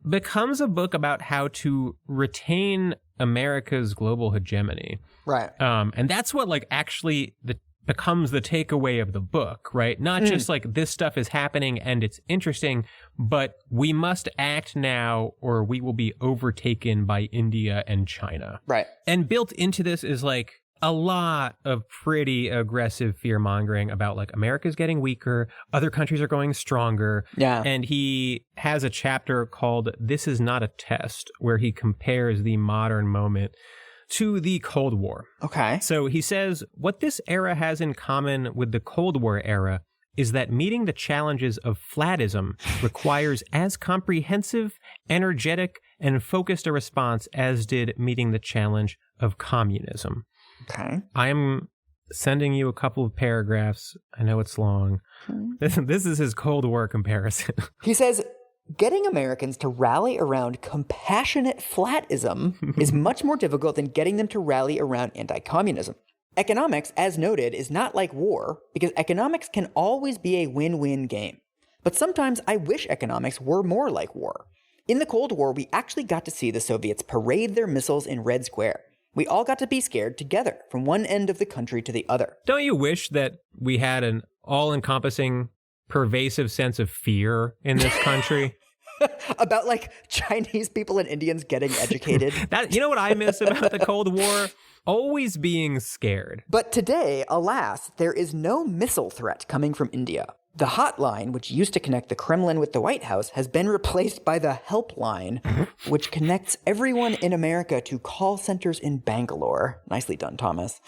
A: becomes a book about how to retain America's global hegemony.
B: Right.
A: And that's what like actually becomes the takeaway of the book, right? Not just like this stuff is happening and it's interesting, but we must act now or we will be overtaken by India and China.
B: Right.
A: And built into this is like a lot of pretty aggressive fear mongering about like America's getting weaker, other countries are going stronger.
B: Yeah.
A: And he has a chapter called This Is Not a Test, where he compares the modern moment to the Cold War.
B: Okay.
A: So he says, what this era has in common with the Cold War era is that meeting the challenges of flatism requires as comprehensive, energetic, and focused a response as did meeting the challenge of communism.
B: Okay.
A: I am sending you a couple of paragraphs. I know it's long. This is his Cold War comparison.
B: He says, getting Americans to rally around compassionate flatism is much more difficult than getting them to rally around anti-communism. Economics, as noted, is not like war, because economics can always be a win-win game. But sometimes I wish economics were more like war. In the Cold War, we actually got to see the Soviets parade their missiles in Red Square. We all got to be scared together, from one end of the country to the other.
A: Don't you wish that we had an all-encompassing, pervasive sense of fear in this country?
B: About, like, Chinese people and Indians getting educated?
A: You know what I miss about the Cold War? Always being scared.
B: But today, alas, there is no missile threat coming from India. The hotline, which used to connect the Kremlin with the White House, has been replaced by the helpline, which connects everyone in America to call centers in Bangalore. Nicely done, Thomas.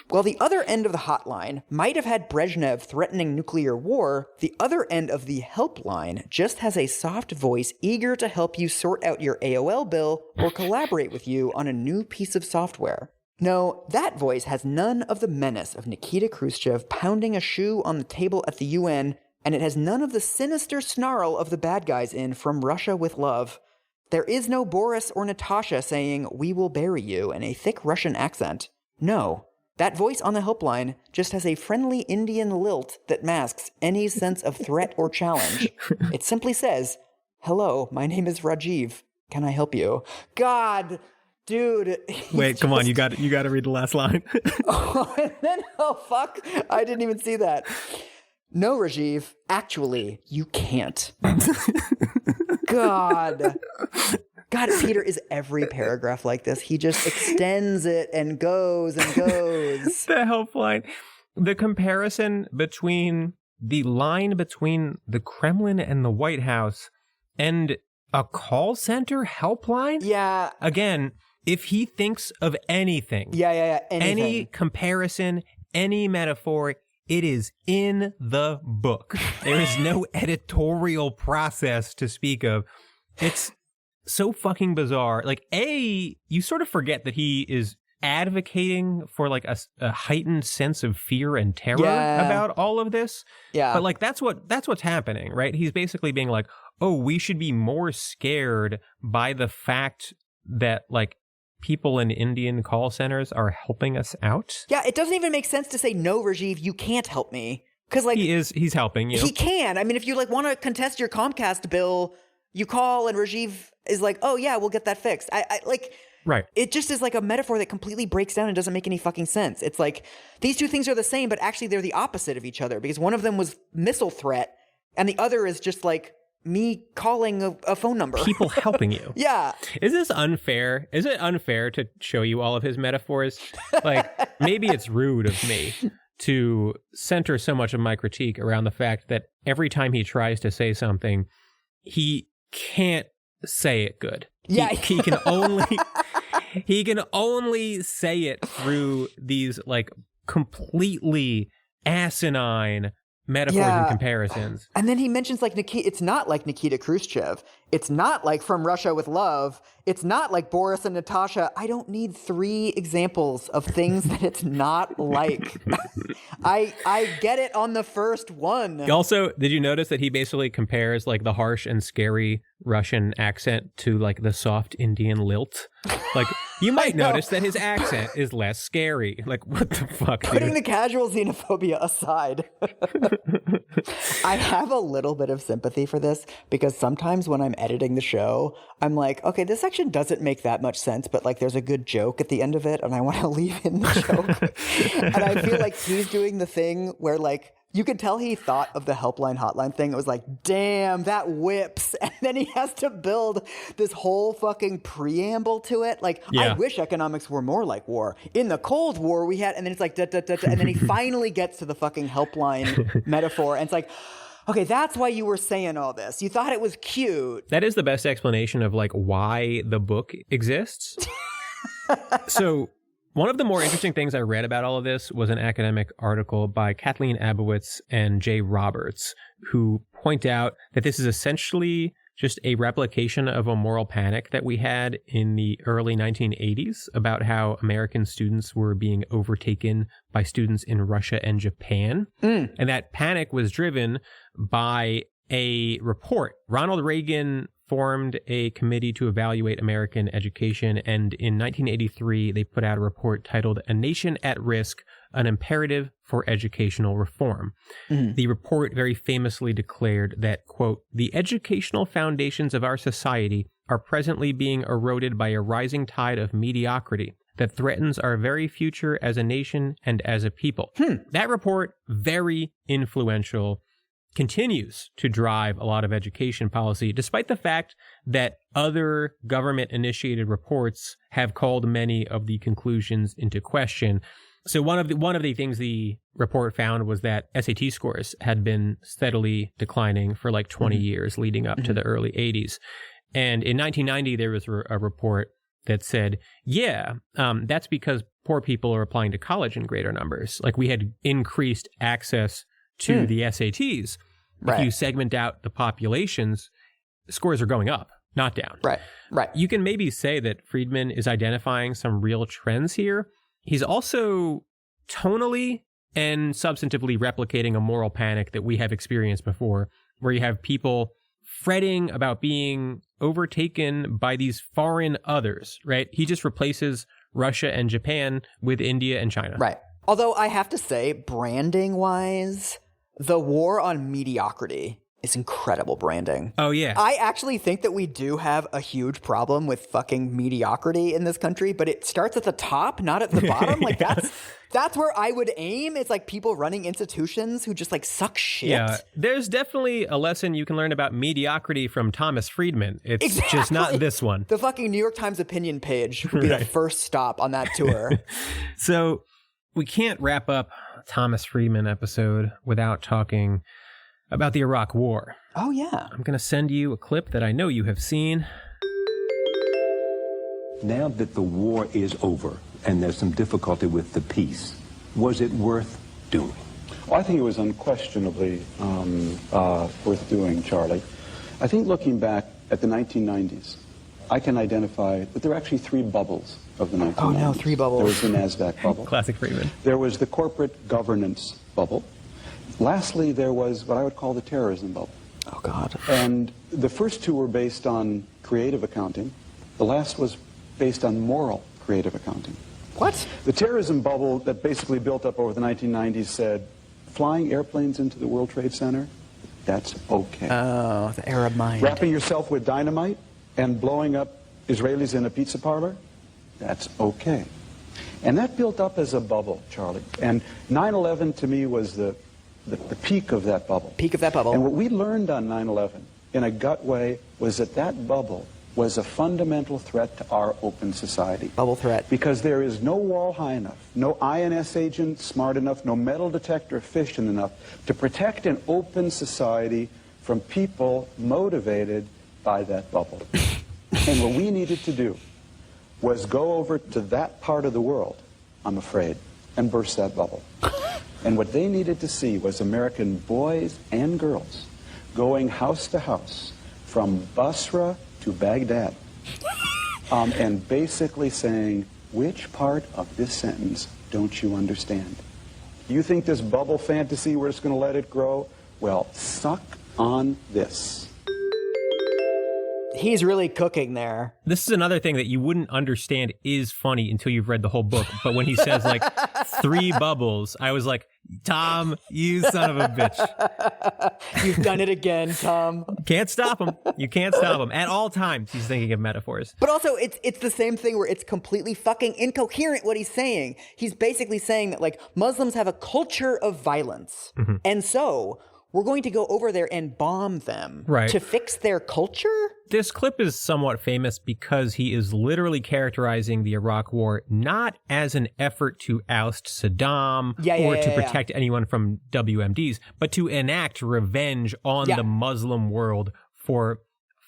B: While the other end of the hotline might have had Brezhnev threatening nuclear war, the other end of the helpline just has a soft voice eager to help you sort out your AOL bill or collaborate with you on a new piece of software. No, that voice has none of the menace of Nikita Khrushchev pounding a shoe on the table at the UN, and it has none of the sinister snarl of the bad guys in From Russia with Love. There is no Boris or Natasha saying, "We will bury you," in a thick Russian accent. No, that voice on the helpline just has a friendly Indian lilt that masks any sense of threat or challenge. It simply says, "Hello, my name is Rajiv. Can I help you?" God... Dude.
A: Wait, come on. You got to read the last line.
B: Oh, fuck. I didn't even see that. No, Rajiv. Actually, you can't. God, Peter is every paragraph like this. He just extends it and goes and goes.
A: The helpline. The comparison between the line between the Kremlin and the White House and a call center helpline?
B: Yeah.
A: Again, if he thinks of anything,
B: anything.
A: Any comparison, any metaphor, it is in the book. There is no editorial process to speak of. It's so fucking bizarre. Like, you sort of forget that he is advocating for like a heightened sense of fear and terror about all of this.
B: Yeah.
A: But like that's what's happening, right? He's basically being like, oh, we should be more scared by the fact that like people in Indian call centers are helping us out.
B: Yeah, it doesn't even make sense to say, no, Rajiv, you can't help me. Because like
A: he's helping you.
B: He can. I mean, if you like want to contest your Comcast bill, you call and Rajiv is like, oh yeah, we'll get that fixed. I like
A: right.
B: It just is like a metaphor that completely breaks down and doesn't make any fucking sense. It's like these two things are the same, but actually they're the opposite of each other because one of them was missile threat and the other is just like me calling a phone number.
A: People helping you.
B: Yeah.
A: Is this unfair? Is it unfair to show you all of his metaphors? Like, maybe it's rude of me to center so much of my critique around the fact that every time he tries to say something, he can't say it good.
B: Yeah.
A: He can only say it through these, like, completely asinine metaphors and comparisons.
B: And then he mentions like it's not like Nikita Khrushchev. It's not like From Russia with Love. It's not like Boris and Natasha. I don't need 3 examples of things that it's not like. I get it on the first one.
A: Also, did you notice that he basically compares like the harsh and scary Russian accent to like the soft Indian lilt? Like, you might notice that his accent is less scary. Like, what the fuck,
B: Putting
A: dude?
B: the casual xenophobia aside, I have a little bit of sympathy for this because sometimes when I'm editing the show, I'm like, okay, this section doesn't make that much sense, but like there's a good joke at the end of it and I want to leave in the joke. And I feel like he's doing the thing where like, you could tell he thought of the helpline hotline thing. It was like, damn, that whips. And then he has to build this whole fucking preamble to it. Like, I wish economics were more like war. In the Cold War, we had, and then it's like, da, da, da, da, and then he finally gets to the fucking helpline metaphor. And it's like, okay, that's why you were saying all this. You thought it was cute.
A: That is the best explanation of like why the book exists. So one of the more interesting things I read about all of this was an academic article by Kathleen Abowitz and Jay Roberts, who point out that this is essentially just a replication of a moral panic that we had in the early 1980s about how American students were being overtaken by students in Russia and Japan. And that panic was driven by a report. Ronald Reagan formed a committee to evaluate American education, and in 1983, they put out a report titled A Nation at Risk, an Imperative for Educational Reform. The report very famously declared that, quote, the educational foundations of our society are presently being eroded by a rising tide of mediocrity that threatens our very future as a nation and as a people. That report, very influential, continues to drive a lot of education policy, despite the fact that other government-initiated reports have called many of the conclusions into question. So one of the things the report found was that SAT scores had been steadily declining for like 20 years leading up to the early 80s. And in 1990, there was a report that said, that's because poor people are applying to college in greater numbers. Like, we had increased access to the SATs. If you segment out the populations, scores are going up, not down.
B: Right.
A: You can maybe say that Friedman is identifying some real trends here. He's also tonally and substantively replicating a moral panic that we have experienced before, where you have people fretting about being overtaken by these foreign others, right? He just replaces Russia and Japan with India and China.
B: Right. Although I have to say, branding-wise, the war on mediocrity is incredible branding.
A: Oh, yeah.
B: I actually think that we do have a huge problem with fucking mediocrity in this country, but it starts at the top, not at the bottom. Like, that's where I would aim. It's like people running institutions who just like suck shit.
A: Yeah, there's definitely a lesson you can learn about mediocrity from Thomas Friedman. It's just not this one.
B: The fucking New York Times opinion page would be the first stop on that tour.
A: So we can't wrap up a Thomas Friedman episode without talking about the Iraq War.
B: Oh, yeah.
A: I'm going to send you a clip that I know you have seen.
C: Now that the war is over and there's some difficulty with the peace, was it worth doing?
D: Well, I think it was unquestionably worth doing, Charlie. I think looking back at the 1990s, I can identify that there were actually 3 bubbles of the 1990s.
B: Oh, no, 3 bubbles.
D: There was the NASDAQ bubble.
A: Classic Friedman.
D: There was the corporate governance bubble. Lastly, there was what I would call the terrorism bubble.
B: Oh, God.
D: And the first 2 were based on creative accounting. The last was based on moral creative accounting.
B: What?
D: The terrorism bubble that basically built up over the 1990s said, flying airplanes into the World Trade Center, that's okay.
B: Oh, the Arab mind.
D: Wrapping yourself with dynamite and blowing up Israelis in a pizza parlor, that's okay. And that built up as a bubble, Charlie. And 9/11 to me was the peak of that bubble.
B: Peak of that bubble.
D: And what we learned on 9/11 in a gut way was that that bubble was a fundamental threat to our open society.
B: Bubble threat.
D: Because there is no wall high enough, no INS agent smart enough, no metal detector efficient enough to protect an open society from people motivated by that bubble. And what we needed to do was go over to that part of the world, I'm afraid, and burst that bubble. And what they needed to see was American boys and girls going house to house from Basra to Baghdad and basically saying, which part of this sentence don't you understand? You think this bubble fantasy, we're just going to let it grow? Well, suck on this.
B: He's really cooking there.
A: This is another thing that you wouldn't understand is funny until you've read the whole book. But when he says like 3 bubbles, I was like, Tom, you son of a bitch.
B: You've done it again, Tom.
A: Can't stop him. You can't stop him. At all times, he's thinking of metaphors.
B: But also, it's the same thing where it's completely fucking incoherent what he's saying. He's basically saying that, like, Muslims have a culture of violence. Mm-hmm. And so we're going to go over there and bomb them to fix their culture?
A: This clip is somewhat famous because he is literally characterizing the Iraq War not as an effort to oust Saddam or to protect anyone from WMDs, but to enact revenge on the Muslim world for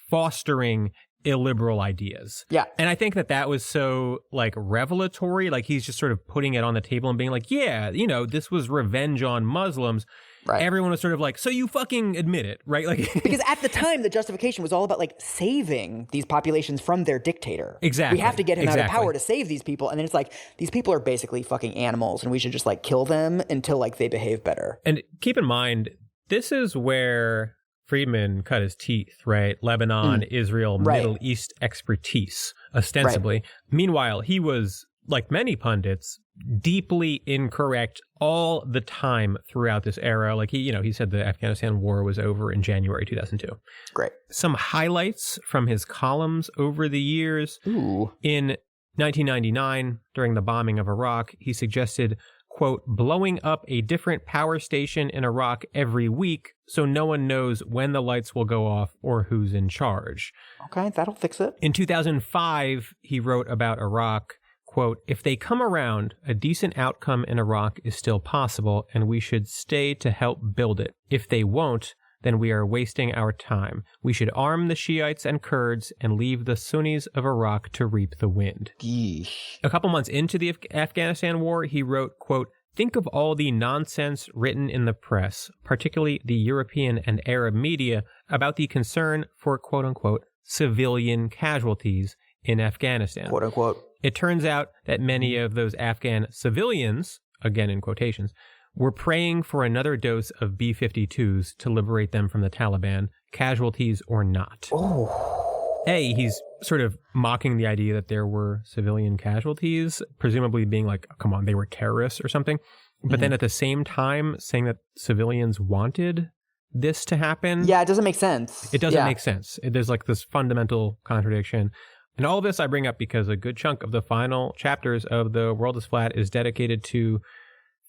A: fostering illiberal ideas.
B: Yeah.
A: And I think that was so, like, revelatory. Like, he's just sort of putting it on the table and being like, yeah, you know, this was revenge on Muslims. Right. Everyone was sort of like, so you fucking admit it, right? Like,
B: because at the time, the justification was all about, like, saving these populations from their dictator.
A: Exactly.
B: We have to get him out of power to save these people. And then it's like, these people are basically fucking animals and we should just, like, kill them until, like, they behave better.
A: And keep in mind, this is where Friedman cut his teeth, right? Lebanon, Israel, Middle East expertise, ostensibly. Right. Meanwhile, he was, like many pundits, deeply incorrect all the time throughout this era. Like, he said the Afghanistan war was over in January 2002.
B: Great.
A: Some highlights from his columns over the years.
B: Ooh.
A: In 1999, during the bombing of Iraq, he suggested, quote, blowing up a different power station in Iraq every week so no one knows when the lights will go off or who's in charge.
B: Okay, that'll fix it.
A: In 2005, he wrote about Iraq, quote, if they come around, a decent outcome in Iraq is still possible, and we should stay to help build it. If they won't, then we are wasting our time. We should arm the Shiites and Kurds and leave the Sunnis of Iraq to reap the wind.
B: Yeesh.
A: A couple months into the Afghanistan war, he wrote, quote, think of all the nonsense written in the press, particularly the European and Arab media, about the concern for, quote unquote, civilian casualties in Afghanistan.
B: Quote unquote.
A: It turns out that many of those Afghan civilians, again in quotations, were praying for another dose of B-52s to liberate them from the Taliban, casualties or not.
B: Oh.
A: He's sort of mocking the idea that there were civilian casualties, presumably being like, come on, they were terrorists or something. But then at the same time saying that civilians wanted this to happen.
B: Yeah, it doesn't make sense.
A: It doesn't make sense. There's like this fundamental contradiction. And all of this I bring up because a good chunk of the final chapters of The World is Flat is dedicated to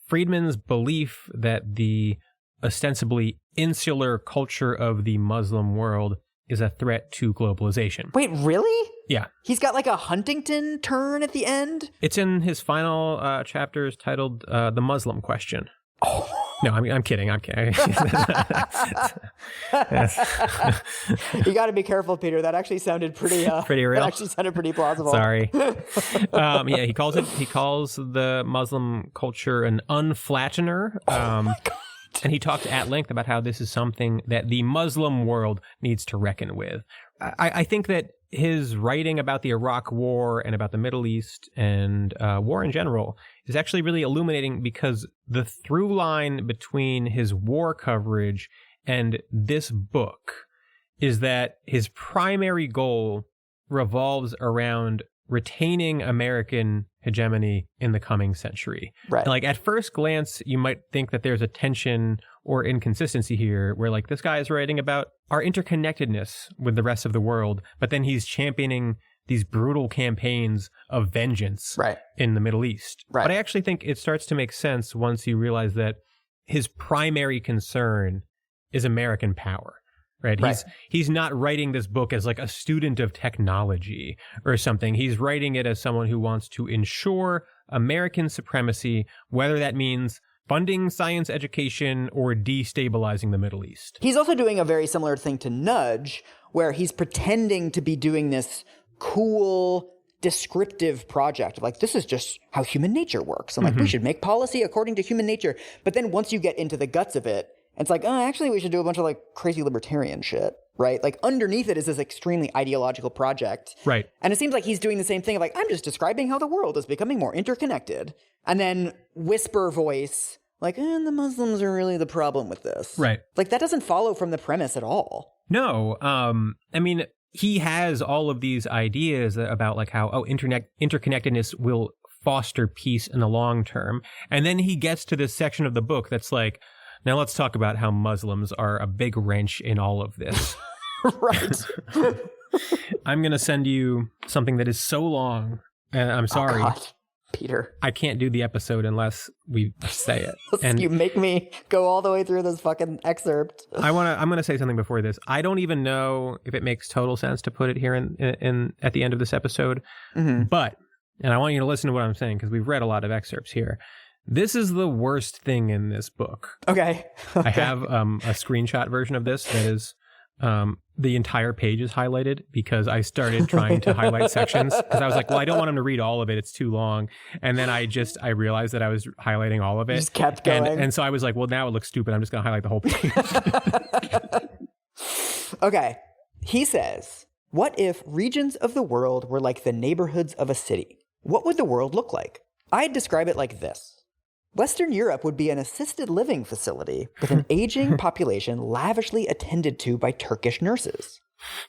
A: Friedman's belief that the ostensibly insular culture of the Muslim world is a threat to globalization.
B: Wait, really?
A: Yeah.
B: He's got like a Huntington turn at the end?
A: It's in his final chapters titled The Muslim Question.
B: Oh.
A: No, I'm kidding. I'm kidding.
B: You got to be careful, Peter. That actually sounded pretty real. That actually sounded pretty plausible.
A: Sorry. He calls the Muslim culture an unflattener.
B: Oh my God.
A: And he talked at length about how this is something that the Muslim world needs to reckon with. I think that his writing about the Iraq War and about the Middle East and war in general is actually really illuminating because the through line between his war coverage and this book is that his primary goal revolves around retaining American hegemony in the coming century.
B: Right.
A: Like at first glance, you might think that there's a tension or inconsistency here where like this guy is writing about our interconnectedness with the rest of the world, but then he's championing these brutal campaigns of vengeance in the Middle East. Right. But I actually think it starts to make sense once you realize that his primary concern is American power. Right. He's not writing this book as like a student of technology or something. He's writing it as someone who wants to ensure American supremacy, whether that means funding science education or destabilizing the Middle East.
B: He's also doing a very similar thing to Nudge, where he's pretending to be doing this cool descriptive project of like, this is just how human nature works. And like, we should make policy according to human nature. But then once you get into the guts of it, it's like, oh, actually, we should do a bunch of like crazy libertarian shit, right? Like underneath it is this extremely ideological project.
A: Right.
B: And it seems like he's doing the same thing of like, I'm just describing how the world is becoming more interconnected. And then whisper voice, like, the Muslims are really the problem with this.
A: Right.
B: Like that doesn't follow from the premise at all.
A: No. I mean, he has all of these ideas about like how, interconnectedness will foster peace in the long term. And then he gets to this section of the book that's like, now let's talk about how Muslims are a big wrench in all of this.
B: Right.
A: I'm going to send you something that is so long. And I'm sorry.
B: Oh, God. Peter.
A: I can't do the episode unless we say it. And
B: you make me go all the way through this fucking excerpt.
A: I'm going to say something before this. I don't even know if it makes total sense to put it here in at the end of this episode. But, and I want you to listen to what I'm saying because we've read a lot of excerpts here. This is the worst thing in this book.
B: Okay.
A: I have a screenshot version of this that is the entire page is highlighted because I started trying to highlight sections because I was like, well, I don't want him to read all of it. It's too long. And then I realized that I was highlighting all of it.
B: Just kept going.
A: And so I was like, well, now it looks stupid. I'm just going to highlight the whole page.
B: Okay. He says, what if regions of the world were like the neighborhoods of a city? What would the world look like? I'd describe it like this. Western Europe would be an assisted living facility with an aging population lavishly attended to by Turkish nurses.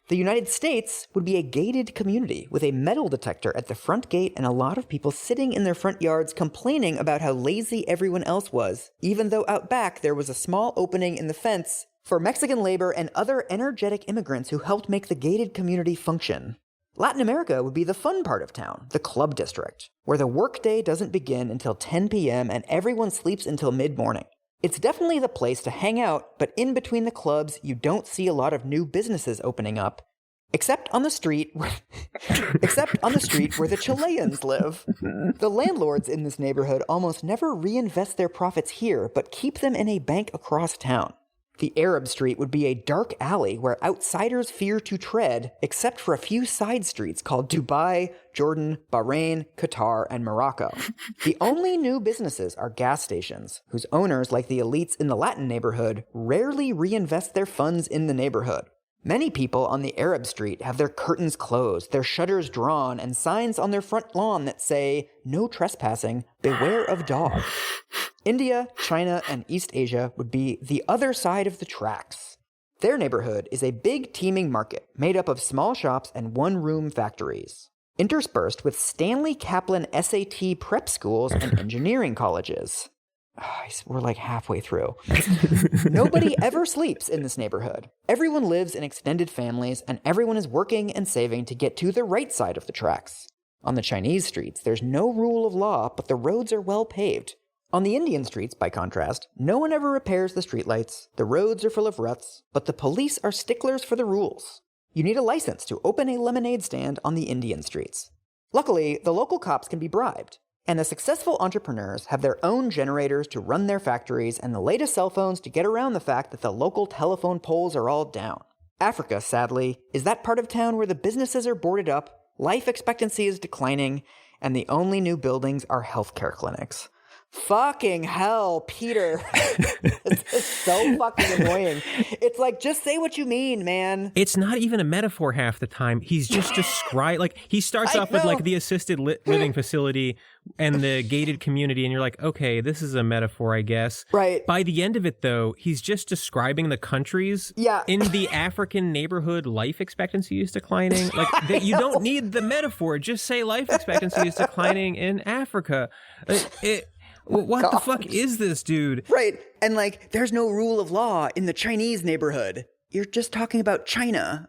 B: The United States would be a gated community with a metal detector at the front gate and a lot of people sitting in their front yards complaining about how lazy everyone else was, even though out back there was a small opening in the fence for Mexican labor and other energetic immigrants who helped make the gated community function. Latin America would be the fun part of town, the club district, where the workday doesn't begin until 10 p.m. and everyone sleeps until mid-morning. It's definitely the place to hang out, but in between the clubs, you don't see a lot of new businesses opening up, except on the street where the Chileans live. The landlords in this neighborhood almost never reinvest their profits here, but keep them in a bank across town. The Arab street would be a dark alley where outsiders fear to tread, except for a few side streets called Dubai, Jordan, Bahrain, Qatar, and Morocco. The only new businesses are gas stations, whose owners, like the elites in the Latin neighborhood, rarely reinvest their funds in the neighborhood. Many people on the Arab street have their curtains closed, their shutters drawn, and signs on their front lawn that say, "No trespassing, beware of dog." India, China, and East Asia would be the other side of the tracks. Their neighborhood is a big teeming market made up of small shops and one-room factories, interspersed with Stanley Kaplan SAT prep schools and engineering colleges. We're like halfway through. Nobody ever sleeps in this neighborhood. Everyone lives in extended families, and everyone is working and saving to get to the right side of the tracks. On the Chinese streets, there's no rule of law, but the roads are well paved. On the Indian streets, by contrast, no one ever repairs the streetlights, the roads are full of ruts, but the police are sticklers for the rules. You need a license to open a lemonade stand on the Indian streets. Luckily, the local cops can be bribed, and the successful entrepreneurs have their own generators to run their factories and the latest cell phones to get around the fact that the local telephone poles are all down. Africa, sadly, is that part of town where the businesses are boarded up, life expectancy is declining, and the only new buildings are healthcare clinics. Fucking hell, Peter. It's so fucking annoying. It's like, just say what you mean, man.
A: It's not even a metaphor half the time. He's just describing, like, he starts off with, like, the assisted living facility and the gated community, and you're like, okay, this is a metaphor, I guess.
B: Right.
A: By the end of it, though, he's just describing the countries.
B: Yeah. In
A: the African neighborhood, life expectancy is declining. Like, you don't need the metaphor. Just say life expectancy is declining in Africa. What the fuck is this, dude?
B: Right. And like, there's no rule of law in the Chinese neighborhood. You're just talking about China.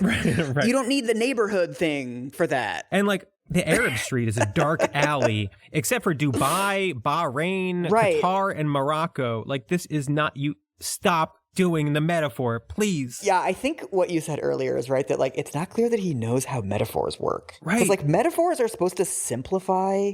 A: Right.
B: You don't need the neighborhood thing for that.
A: And like, the Arab street is a dark alley, except for Dubai, Bahrain, Qatar, and Morocco. Like, this is not, you stop doing the metaphor, please.
B: Yeah, I think what you said earlier is right, that like, it's not clear that he knows how metaphors work.
A: Right.
B: Because like, metaphors are supposed to simplify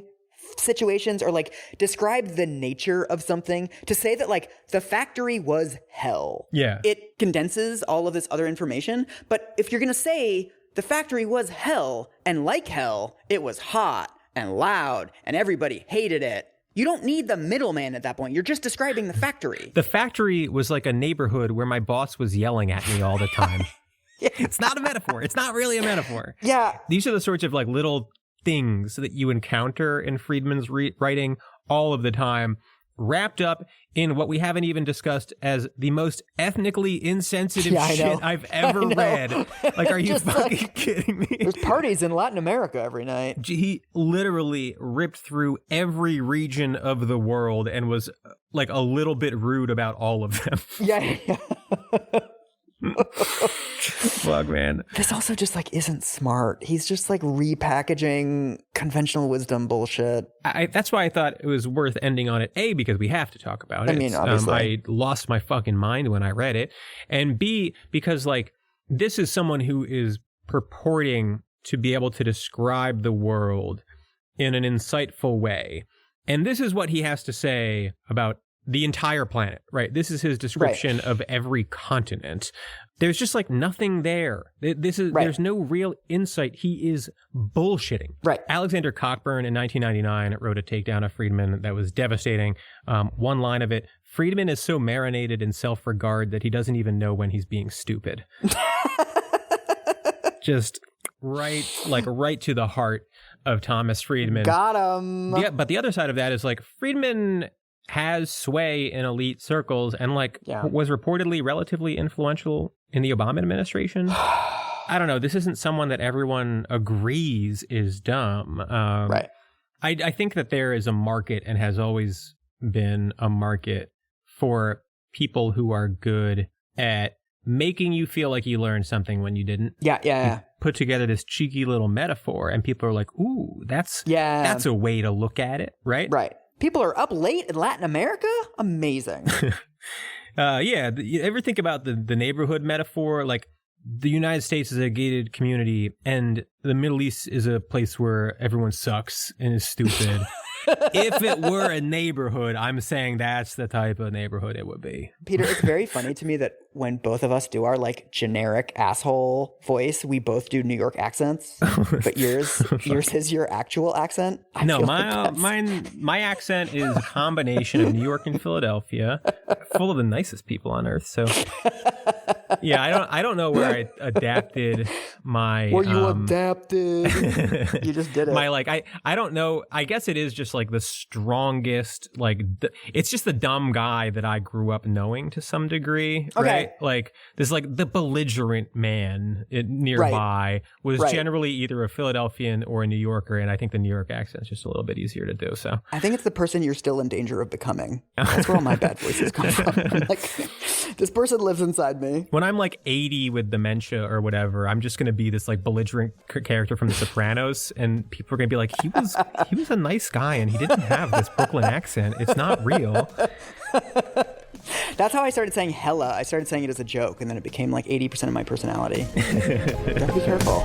B: situations or like describe the nature of something. To say that like the factory was hell,
A: yeah,
B: it condenses all of this other information. But if you're gonna say The factory was hell, and like hell, it was hot and loud, and everybody hated it. You don't need the middleman at that point. You're just describing the factory.
A: The factory was like a neighborhood where my boss was yelling at me all the time.
B: Yeah.
A: It's not a metaphor. It's not really a metaphor.
B: Yeah.
A: These are the sorts of like little things that you encounter in Friedman's writing all of the time, wrapped up in what we haven't even discussed as the most ethnically insensitive shit I've ever read. Like, are you fucking kidding me?
B: There's parties in Latin America every night.
A: He literally ripped through every region of the world and was like a little bit rude about all of them.
B: Yeah.
A: Fuck, man.
B: This also just like isn't smart. He's just like repackaging conventional wisdom bullshit.
A: That's why I thought it was worth ending on it. A, because we have to talk about it.
B: I mean, obviously.
A: I lost my fucking mind when I read it. And B, because like this is someone who is purporting to be able to describe the world in an insightful way. And this is what he has to say about the entire planet, right? This is his description of every continent. There's just like nothing there. There's no real insight. He is bullshitting.
B: Right.
A: Alexander Cockburn in 1999 wrote a takedown of Friedman that was devastating. One line of it: Friedman is so marinated in self-regard that he doesn't even know when he's being stupid. Just right to the heart of Thomas Friedman.
B: Got him.
A: Yeah, but the other side of that is like Friedman has sway in elite circles and was reportedly relatively influential in the Obama administration. I don't know. This isn't someone that everyone agrees is dumb.
B: Right.
A: I think that there is a market and has always been a market for people who are good at making you feel like you learned something when you didn't.
B: Yeah.
A: You put together this cheeky little metaphor and people are like, ooh, that's a way to look at it, right?
B: Right. People are up late in Latin America? Amazing.
A: You ever think about the neighborhood metaphor? Like, the United States is a gated community and the Middle East is a place where everyone sucks and is stupid. If it were a neighborhood, I'm saying that's the type of neighborhood it would be.
B: Peter, it's very funny to me that when both of us do our like generic asshole voice, we both do New York accents. But yours is your actual accent.
A: No, my accent is a combination of New York and Philadelphia, full of the nicest people on earth. So yeah, I don't know where I adapted my.
B: Where you adapted? You just did it.
A: I don't know. I guess it is just like the strongest. It's just the dumb guy that I grew up knowing to some degree.
B: Okay.
A: Right? Like this, like the belligerent man nearby was generally either a Philadelphian or a New Yorker, and I think the New York accent is just a little bit easier to do. So
B: I think it's the person you're still in danger of becoming. That's where all my bad voices come from. I'm like, this person lives inside me.
A: When I'm like 80 with dementia or whatever, I'm just going to be this like belligerent character from The Sopranos, and people are going to be like, he was a nice guy and he didn't have this Brooklyn accent. It's not real.
B: That's how I started saying hella. I started saying it as a joke, and then it became like 80% of my personality. Gotta be careful.